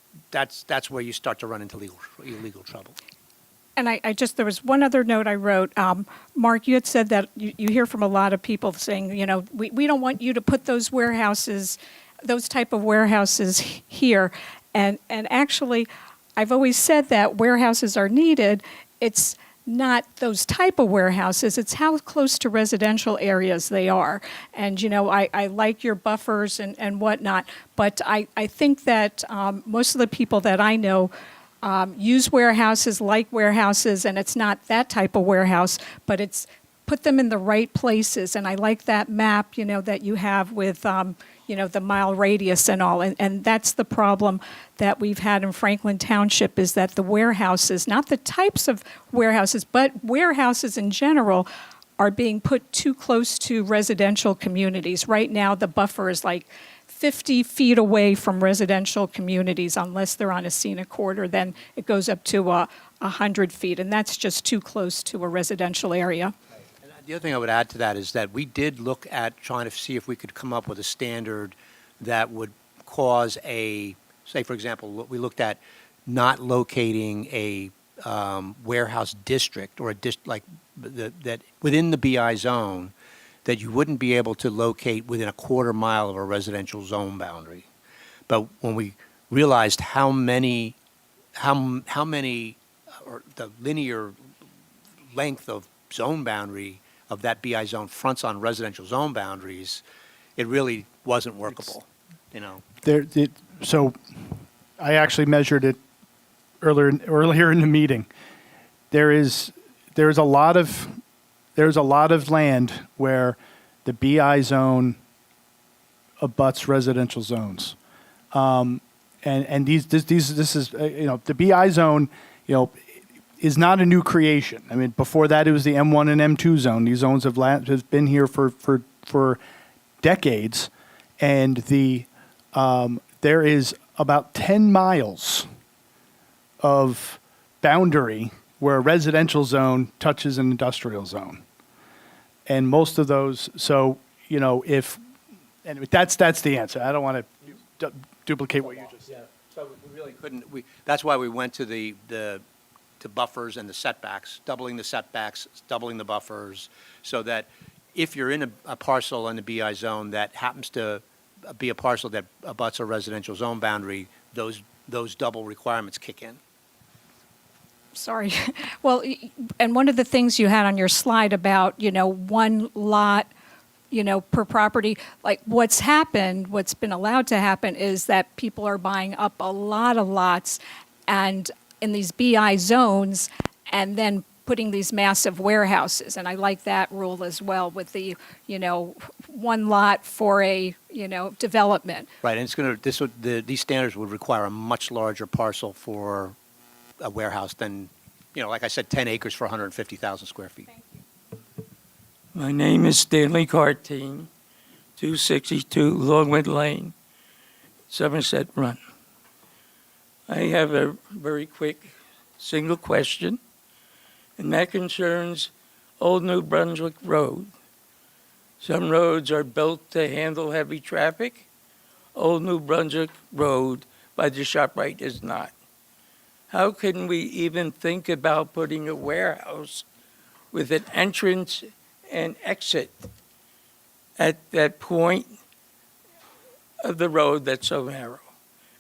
Speaker 2: where you start to run into legal trouble.
Speaker 8: And there was one other note I wrote. Mark, you had said that you hear from a lot of people saying, we don't want you to put those type of warehouses here. And actually, I've always said that warehouses are needed. It's not those type of warehouses, it's how close to residential areas they are. And, I like your buffers and whatnot, but I think that most of the people that I know use warehouses, like warehouses, and it's not that type of warehouse, but it's put them in the right places. And I like that map, that you have with, the mile radius and all. And that's the problem that we've had in Franklin Township is that the warehouses, not the types of warehouses, but warehouses in general, are being put too close to residential communities. Right now, the buffer is like 50 feet away from residential communities, unless they're on a scenic corridor, then it goes up to 100 feet, and that's just too close to a residential area.
Speaker 2: And the other thing I would add to that is that we did look at trying to see if we could come up with a standard that would cause say, for example, we looked at not locating a warehouse district or that within the BI zone, that you wouldn't be able to locate within a quarter mile of a residential zone boundary. But when we realized how many, or the linear length of zone boundary of that BI zone fronts on residential zone boundaries, it really wasn't workable,
Speaker 1: So I actually measured it earlier in the meeting. There's a lot of land where the BI zone abuts residential zones, and this is the BI zone is not a new creation. I mean, before that it was the M1 and M2 zone. These zones have been here for decades, and there is about 10 miles of boundary where a residential zone touches an industrial zone. And most of those, that's the answer. I don't want to duplicate what you just said.
Speaker 2: So we really couldn't, that's why we went to to buffers and the setbacks, doubling the setbacks, doubling the buffers, so that if you're in a parcel in the BI zone that happens to be a parcel that abuts a residential zone boundary, those double requirements kick in.
Speaker 8: Sorry. Well, and one of the things you had on your slide about, one lot, per property, like what's been allowed to happen is that people are buying up a lot of lots and in these BI zones and then putting these massive warehouses. And I like that rule as well with the, one lot for a, development.
Speaker 2: Right, and it's going to, these standards would require a much larger parcel for a warehouse than, like I said, 10 acres for 150,000 square feet.
Speaker 9: My name is Stanley Cartine, 262 Longwood Lane, Somerset Run. I have a very quick single question, and that concerns Old New Brunswick Road. Some roads are built to handle heavy traffic. Old New Brunswick Road by the ShopRite is not. How can we even think about putting a warehouse with an entrance and exit at that point of the road that's so narrow?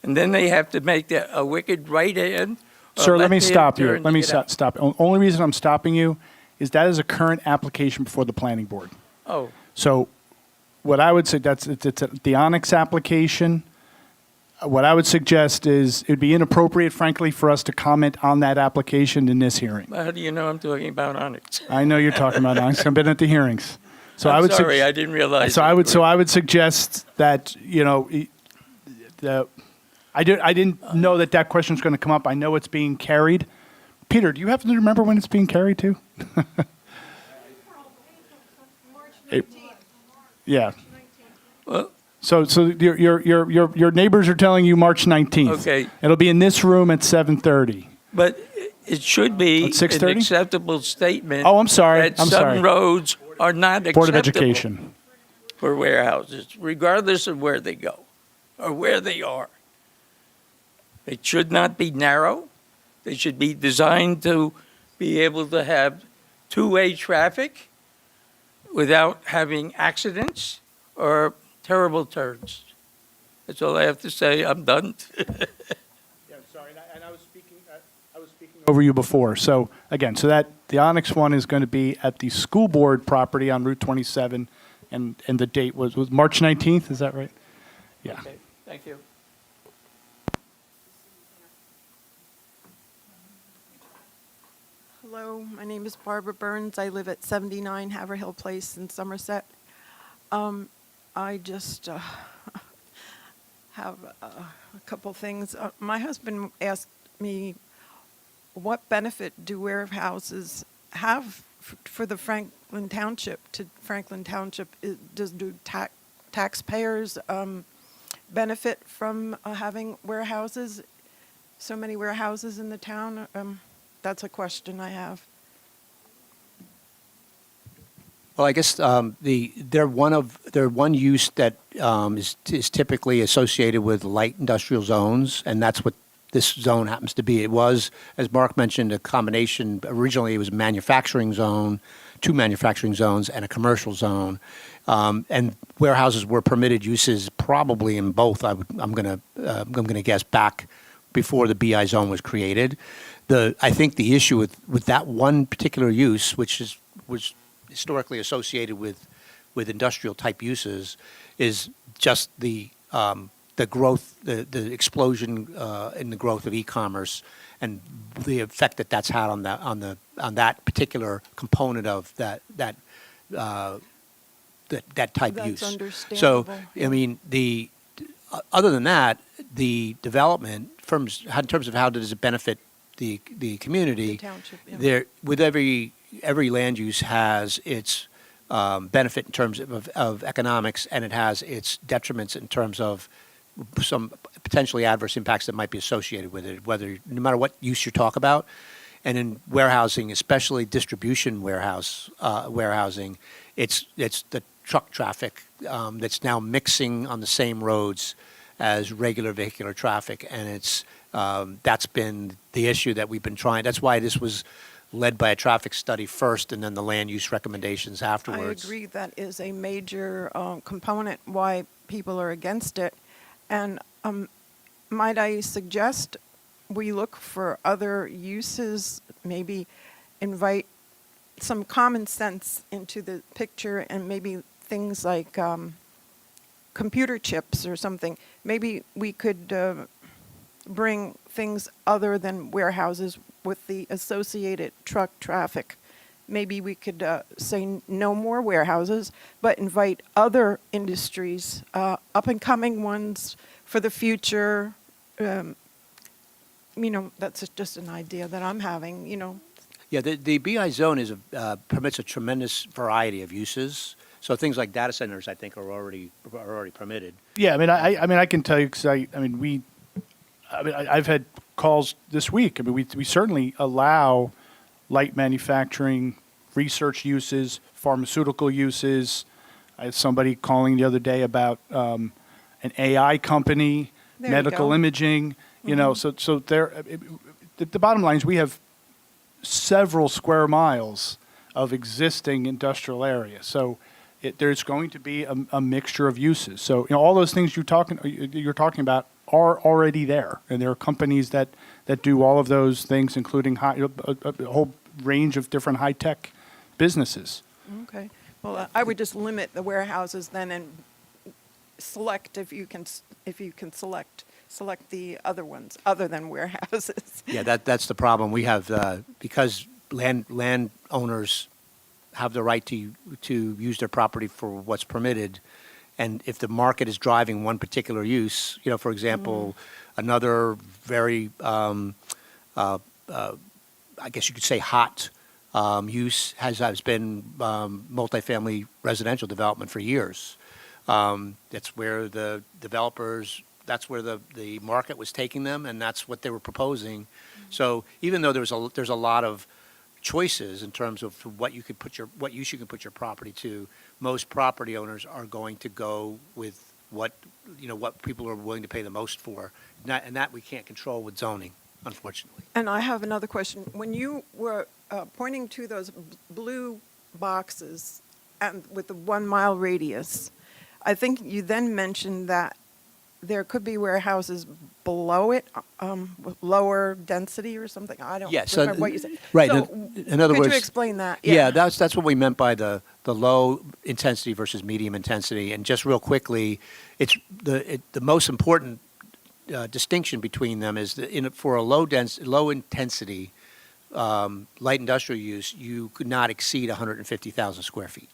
Speaker 9: And then they have to make a wicked right hand.
Speaker 1: Sir, let me stop you. Let me stop. Only reason I'm stopping you is that is a current application before the planning board.
Speaker 9: Oh,
Speaker 1: So what I would say, it's the Onyx application. What I would suggest is it'd be inappropriate, frankly, for us to comment on that application in this hearing.
Speaker 9: how do you know I'm talking about Onyx?
Speaker 1: I know you're talking about Onyx. I've been at the hearings. So
Speaker 9: I'm
Speaker 1: I would
Speaker 9: sorry, I didn't realize.
Speaker 1: I would suggest that, I didn't know that question was going to come up. I know it's being carried. Peter, do you happen to remember when it's being carried to? Yeah.
Speaker 9: Well,
Speaker 1: So your neighbors are telling you March 19th.
Speaker 9: Okay.
Speaker 1: It'll be in this room at 7:30.
Speaker 9: but it should be
Speaker 1: At 6:30?
Speaker 9: an acceptable statement.
Speaker 1: Oh, I'm sorry.
Speaker 9: That
Speaker 1: I'm
Speaker 9: some
Speaker 1: sorry.
Speaker 9: roads are not
Speaker 1: Board of
Speaker 9: acceptable
Speaker 1: Education.
Speaker 9: for warehouses, regardless of where they go or where they are. They should not be narrow. They should be designed to be able to have two-way traffic without having accidents or terrible turns. That's all I have to say. I'm done.
Speaker 1: Yeah, sorry, and I was speaking over you before. So again, the Onyx one is going to be at the school board property on Route 27, and the date was March 19th. Is that right? Yeah.
Speaker 9: Okay, thank you.
Speaker 10: Hello, my name is Barbara Burns. I live at 79 Haverhill Place in Somerset. I just have a couple things. My husband asked me, what benefit do warehouses have for the Franklin Township? To Franklin Township, do taxpayers benefit from having warehouses? So many warehouses in the town? That's a question I have.
Speaker 2: Well, I guess they're one use that is typically associated with light industrial zones, and that's what this zone happens to be. It was, as Mark mentioned, a combination. Originally, it was a manufacturing zone, two manufacturing zones, and a commercial zone. And warehouses were permitted uses probably in both. I'm going to guess back before the BI zone was created. I think the issue with that one particular use, which was historically associated with industrial type uses, is just the growth, the explosion in the growth of e-commerce, and the effect that's had on that particular component of that type
Speaker 10: That's
Speaker 2: use.
Speaker 10: understandable.
Speaker 2: So I mean, other than that, the development firms, in terms of how does it benefit the community,
Speaker 10: The township, yeah.
Speaker 2: there with every land use has its benefit in terms of economics, and it has its detriments in terms of some potentially adverse impacts that might be associated with it, no matter what use you talk about. And in warehousing, especially distribution warehousing, it's the truck traffic that's now mixing on the same roads as regular vehicular traffic, and that's been the issue that we've been trying. That's why this was led by a traffic study first, and then the land use recommendations afterwards.
Speaker 10: I agree that is a major component why people are against it. And might I suggest we look for other uses, maybe invite some common sense into the picture, and maybe things like computer chips or something. Maybe we could bring things other than warehouses with the associated truck traffic, maybe we could say no more warehouses, but invite other industries, up-and-coming ones for the future. That's just an idea that I'm having,
Speaker 2: Yeah, the BI zone permits a tremendous variety of uses. So things like data centers, I think, are already permitted.
Speaker 1: Yeah, I can tell you because I've had calls this week. We certainly allow light manufacturing, research uses, pharmaceutical uses. I had somebody calling the other day about an AI company,
Speaker 10: There you
Speaker 1: medical
Speaker 10: go.
Speaker 1: imaging. So the bottom line is we have several square miles of existing industrial area. So there's going to be a mixture of uses. So all those things you're talking about are already there, and there are companies that do all of those things, including a whole range of different high-tech businesses.
Speaker 10: Okay. Well, I would just limit the warehouses then and select if you can select the other ones other than warehouses.
Speaker 2: Yeah, that's the problem. We have, because landowners have the right to use their property for what's permitted, and if the market is driving one particular use, for example, another very, I guess you could say hot use has been multifamily residential development for years. That's where the developers, that's where the market was taking them, and that's what they were proposing. So even though there's a lot of choices in terms of what use you can put your property to, most property owners are going to go with what people are willing to pay the most for, and that we can't control with zoning, unfortunately.
Speaker 10: And I have another question. When you were pointing to those blue boxes and with the 1 mile radius, I think you then mentioned that there could be warehouses below it, with lower density or something. I don't remember what you said.
Speaker 2: Right.
Speaker 10: So
Speaker 2: In other
Speaker 10: could
Speaker 2: words,
Speaker 10: you explain that?
Speaker 2: Yeah, that's what we meant by the low intensity versus medium intensity. And just real quickly, it's the most important distinction between them is that for a low intensity light industrial use, you could not exceed 150,000 square feet.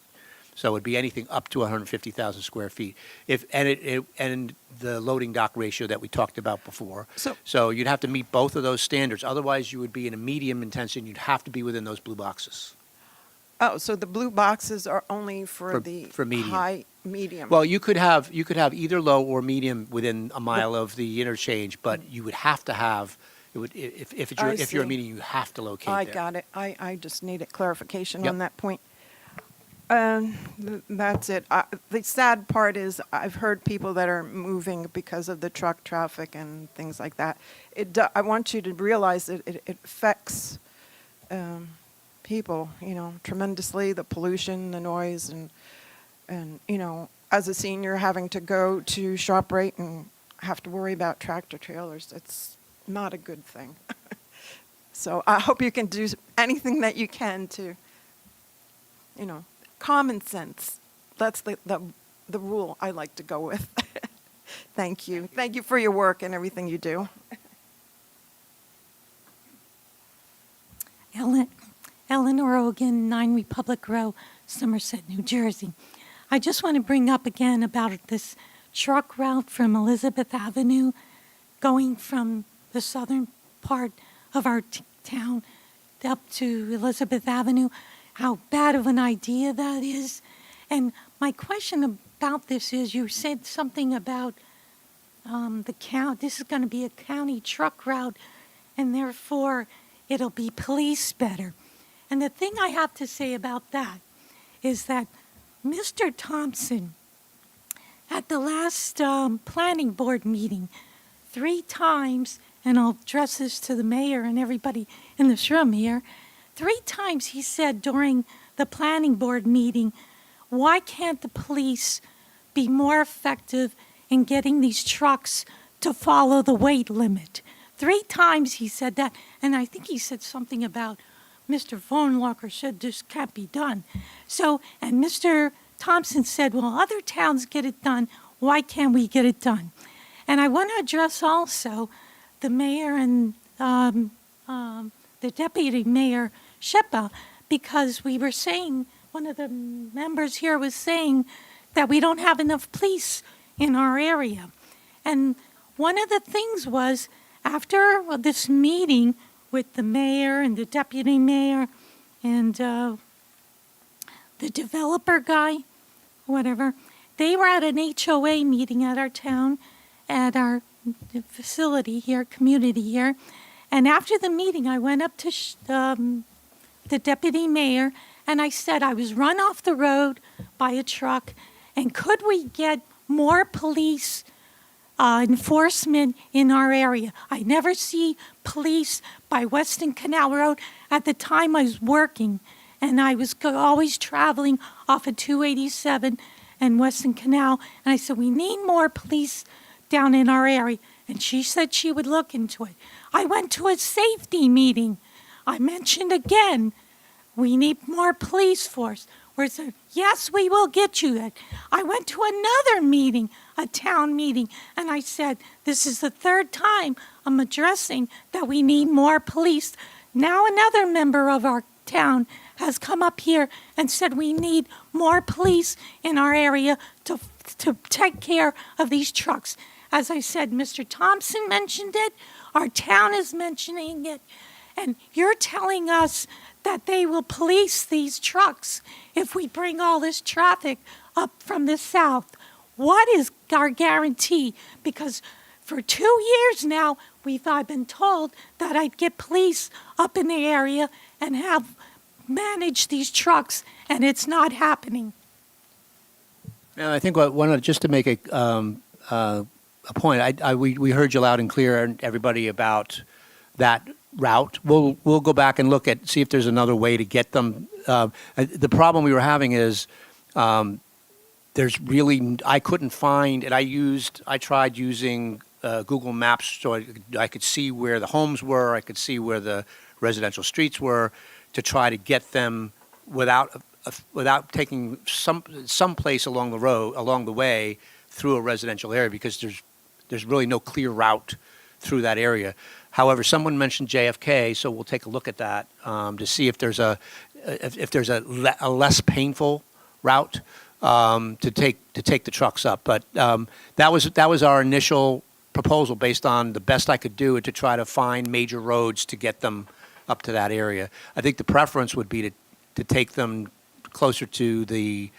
Speaker 2: So it would be anything up to 150,000 square feet. And the loading dock ratio that we talked about before. So you'd have to meet both of those standards. Otherwise, you would be in a medium intensity, and you'd have to be within those blue boxes.
Speaker 10: Oh, so the blue boxes are only for
Speaker 2: medium.
Speaker 10: high, medium.
Speaker 2: Well, you could have either low or medium within a mile of the interchange, but you would have to have if you're a
Speaker 10: see.
Speaker 2: medium, you have to locate
Speaker 10: I
Speaker 2: there.
Speaker 10: got it. I just needed clarification
Speaker 2: Yep.
Speaker 10: on that point. That's it. The sad part is I've heard people that are moving because of the truck traffic and things like that. I want you to realize that it affects people, tremendously, the pollution, the noise, and as a senior having to go to ShopRite and have to worry about tractor trailers, it's not a good thing. So I hope you can do anything that you can to, common sense. That's the rule I like to go with. Thank you. Thank you for your work and everything you do.
Speaker 11: Eleanor Ogan, 9 Republic Row, Somerset, New Jersey. I just want to bring up again about this truck route from Elizabeth Avenue going from the southern part of our town up to Elizabeth Avenue, how bad of an idea that is. And my question about this is, you said something about the county, this is going to be a county truck route, and therefore it'll be policed better. And the thing I have to say about that is that Mr. Thompson, at the last planning board meeting, 3 times, and I'll address this to the mayor and everybody in this room here, 3 times he said during the planning board meeting, why can't the police be more effective in getting these trucks to follow the weight limit? 3 times he said that, and I think he said something about Mr. Vornwalker said this can't be done. So, and Mr. Thompson said, well, other towns get it done, why can't we get it done? And I want to address also the mayor and the deputy mayor, Shepa, because we were saying, one of the members here was saying that we don't have enough police in our area. And one of the things was, after this meeting with the mayor and the deputy mayor and the developer guy, whatever, they were at an HOA meeting at our town, at our facility here, community here. And after the meeting, I went up to the deputy mayor and I said I was run off the road by a truck, and could we get more police enforcement in our area? I never see police by Weston Canal Road. At the time I was working, and I was always traveling off of 287 and Weston Canal, and I said, we need more police down in our area. And she said she would look into it. I went to a safety meeting. I mentioned again, we need more police force. Where it said, yes, we will get you that. I went to another meeting, a town meeting, and I said, this is the third time I'm addressing that we need more police. Now another member of our town has come up here and said we need more police in our area to take care of these trucks. As I said, Mr. Thompson mentioned it, our town is mentioning it, and you're telling us that they will police these trucks if we bring all this traffic up from the south. What is our guarantee? Because for 2 years now, I've been told that I'd get police up in the area and have managed these trucks, and it's not happening.
Speaker 2: Now, I think just to make a point, we heard you loud and clear, everybody, about that route. We'll go back and look at, see if there's another way to get them. The problem we were having is there's really, I couldn't find, and I tried using Google Maps so I could see where the homes were, I could see where the residential streets were, to try to get them without taking some place along the road, along the way, through a residential area, because there's really no clear route through that area. However, someone mentioned JFK, so we'll take a look at that to see if there's a less painful route to take the trucks up. But that was our initial proposal, based on the best I could do to try to find major roads to get them up to that area. I think the preference would be to take them closer to the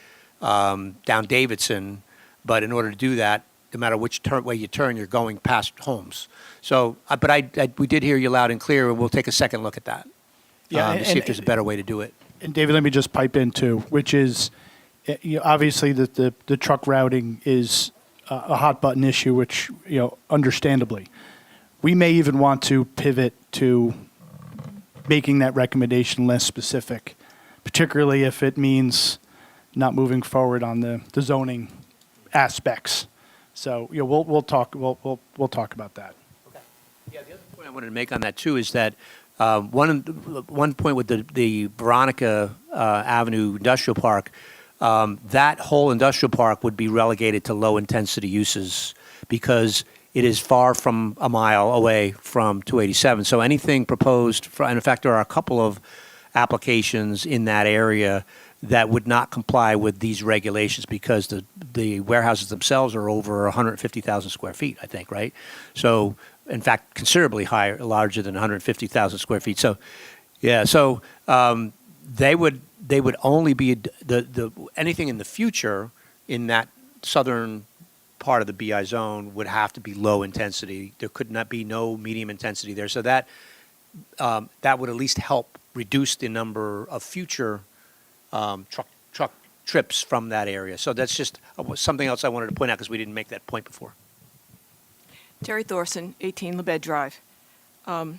Speaker 2: down Davidson, but in order to do that, no matter which way you turn, you're going past homes. So, but we did hear you loud and clear, and we'll take a second look at that to see if there's a better way to do it.
Speaker 1: And David, let me just pipe in too, which is, obviously the truck routing is a hot button issue, which, understandably. We may even want to pivot to making that recommendation less specific, particularly if it means not moving forward on the zoning aspects. So, we'll talk about that.
Speaker 2: Yeah, the other point I wanted to make on that too is that one point with the Veronica Avenue Industrial Park, that whole industrial park would be relegated to low intensity uses because it is far from a mile away from 287. So anything proposed, and in fact there are a couple of applications in that area that would not comply with these regulations because the warehouses themselves are over 150,000 square feet, I think, right? So, in fact, considerably larger than 150,000 square feet. So, yeah, so they would only be anything in the future in that southern part of the BI zone would have to be low intensity. There could not be no medium intensity there. So that would at least help reduce the number of future truck trips from that area. So that's just something else I wanted to point out because we didn't make that point before.
Speaker 12: Terry Thorson, 18 Labed Drive. The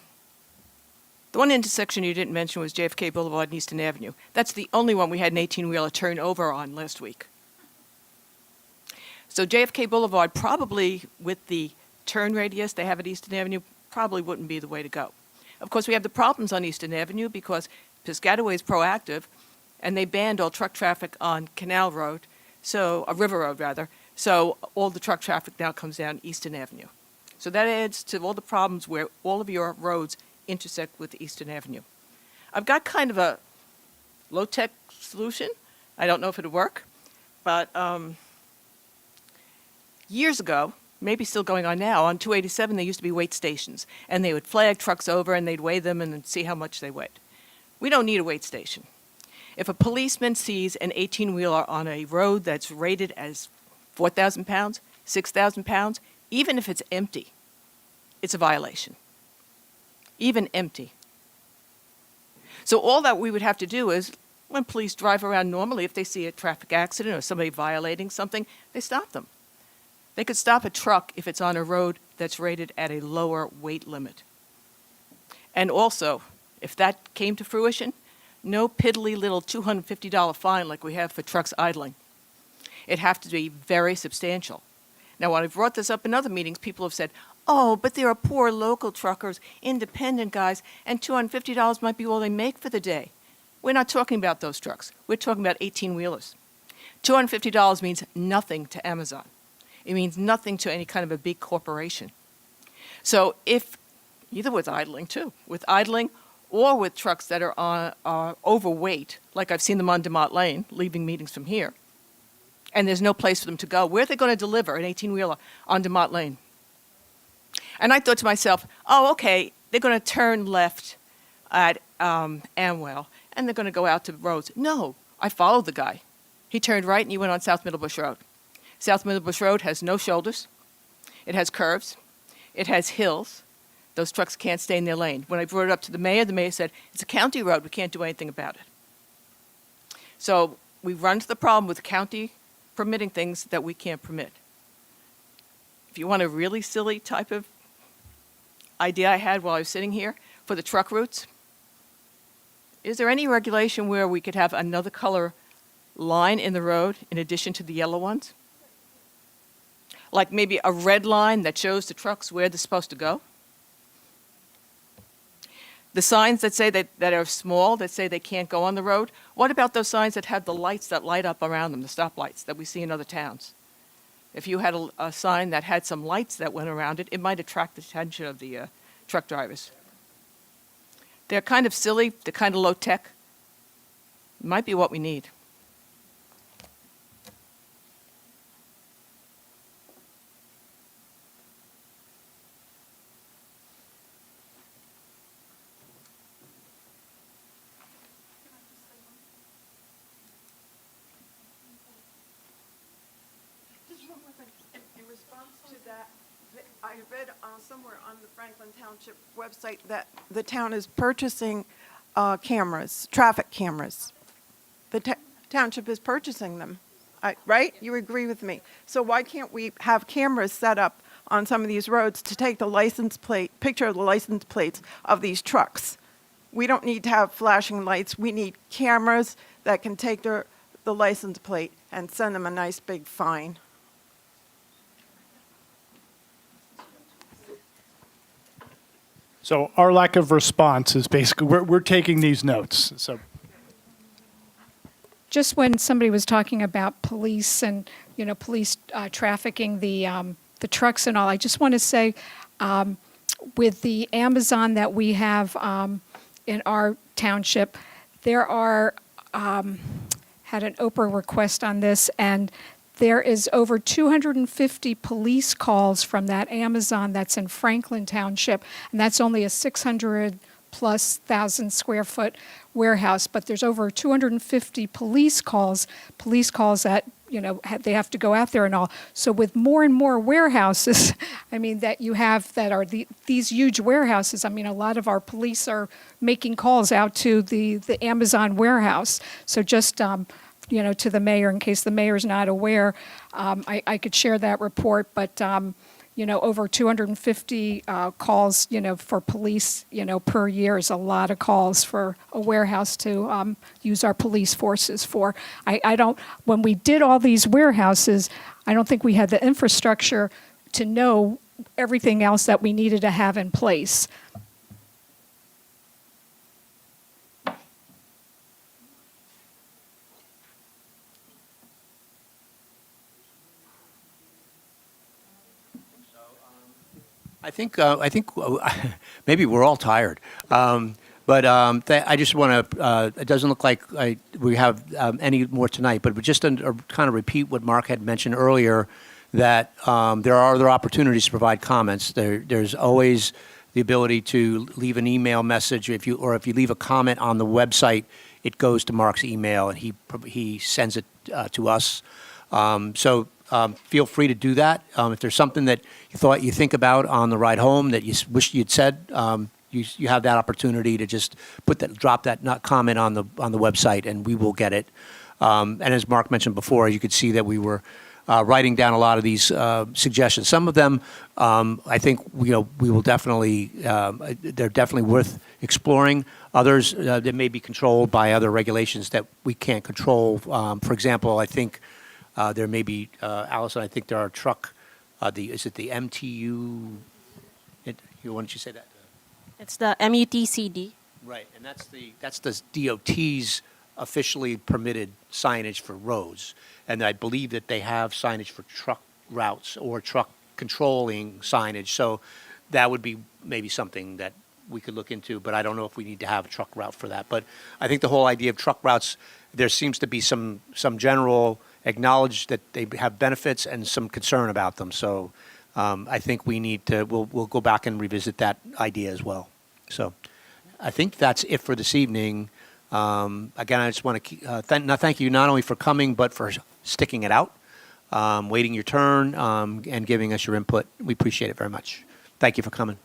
Speaker 12: one intersection you didn't mention was JFK Boulevard and Easton Avenue. That's the only one we had an 18-wheeler turn over on last week. So JFK Boulevard, probably with the turn radius they have at Easton Avenue, probably wouldn't be the way to go. Of course, we have the problems on Easton Avenue because Piscataway is proactive, and they banned all truck traffic on Canal Road, River Road rather, so all the truck traffic now comes down Easton Avenue. So that adds to all the problems where all of your roads intersect with Eastern Avenue. I've got kind of a low-tech solution. I don't know if it'll work, but years ago, maybe still going on now, on 287 there used to be weight stations, and they would flag trucks over and they'd weigh them and then see how much they weighed. We don't need a weight station. If a policeman sees an 18-wheeler on a road that's rated as 4,000 pounds, 6,000 pounds, even if it's empty, it's a violation. Even empty. So all that we would have to do is, when police drive around normally, if they see a traffic accident or somebody violating something, they stop them. They could stop a truck if it's on a road that's rated at a lower weight limit. And also, if that came to fruition, no piddly little $250 fine like we have for trucks idling. It'd have to be very substantial. Now, when I've brought this up in other meetings, people have said, oh, but there are poor local truckers, independent guys, and $250 might be all they make for the day. We're not talking about those trucks. We're talking about 18-wheelers. $250 means nothing to Amazon. It means nothing to any kind of a big corporation. So if, either with idling too, with idling or with trucks that are overweight, like I've seen them on DeMott Lane, leaving meetings from here, and there's no place for them to go, where are they going to deliver an 18-wheeler on DeMott Lane? And I thought to myself, oh, okay, they're going to turn left at Amwell, and they're going to go out to roads. No, I followed the guy. He turned right, and he went on South Middlebush Road. South Middlebush Road has no shoulders. It has curves. It has hills. Those trucks can't stay in their lane. When I brought it up to the mayor said, it's a county road. We can't do anything about it. So we run into the problem with the county permitting things that we can't permit. If you want a really silly type of idea I had while I was sitting here for the truck routes, is there any regulation where we could have another color line in the road in addition to the yellow ones? Like maybe a red line that shows the trucks where they're supposed to go? The signs that say that are small, that say they can't go on the road, what about those signs that have the lights that light up around them, the stoplights that we see in other towns? If you had a sign that had some lights that went around it, it might attract the attention of the truck drivers. They're kind of silly, they're kind of low tech. Might be what we need.
Speaker 10: In response to that, I read somewhere on the Franklin Township website that the town is purchasing cameras, traffic cameras. The township is purchasing them, right? You agree with me? So why can't we have cameras set up on some of these roads to take the license plate, picture of the license plates of these trucks? We don't need to have flashing lights. We need cameras that can take the license plate and send them a nice big fine.
Speaker 1: So our lack of response is basically, we're taking these notes, so.
Speaker 8: Just when somebody was talking about police and, police trafficking the trucks and all, I just want to say, with the Amazon that we have in our township, there are, had an Oprah request on this, and there is over 250 police calls from that Amazon that's in Franklin Township, and that's only a 600,000+ square foot warehouse, but there's over 250 police calls that, they have to go out there and all. So with more and more warehouses, that you have that are these huge warehouses, a lot of our police are making calls out to the Amazon warehouse. So just, to the mayor, in case the mayor's not aware, I could share that report, but, over 250 calls, for police, per year is a lot of calls for a warehouse to use our police forces for. When we did all these warehouses, I don't think we had the infrastructure to know everything else that we needed to have in place.
Speaker 2: I think maybe we're all tired. I just want to, it doesn't look like we have any more tonight, but just to kind of repeat what Mark had mentioned earlier, that there are other opportunities to provide comments. There's always the ability to leave an email message. If you leave a comment on the website, it goes to Mark's email, and he sends it to us. Feel free to do that. If there's something that you think about on the ride home that you wish you'd said, you have that opportunity to just drop that comment on the website, and we will get it. And as Mark mentioned before, you could see that we were writing down a lot of these suggestions. Some of them, I think, we will definitely, they're definitely worth exploring. Others, they may be controlled by other regulations that we can't control. For example, I think there may be, Allison, I think there are is it the MTU? Why don't you say that?
Speaker 13: It's the MUTCD.
Speaker 2: Right, and that's the DOT's officially permitted signage for roads. And I believe that they have signage for truck routes or truck controlling signage. So that would be maybe something that we could look into, but I don't know if we need to have a truck route for that. But I think the whole idea of truck routes, there seems to be some general acknowledge that they have benefits and some concern about them. So I think we need to, we'll go back and revisit that idea as well. So I think that's it for this evening. Again, I just want to thank you not only for coming, but for sticking it out, waiting your turn, and giving us your input. We appreciate it very much. Thank you for coming.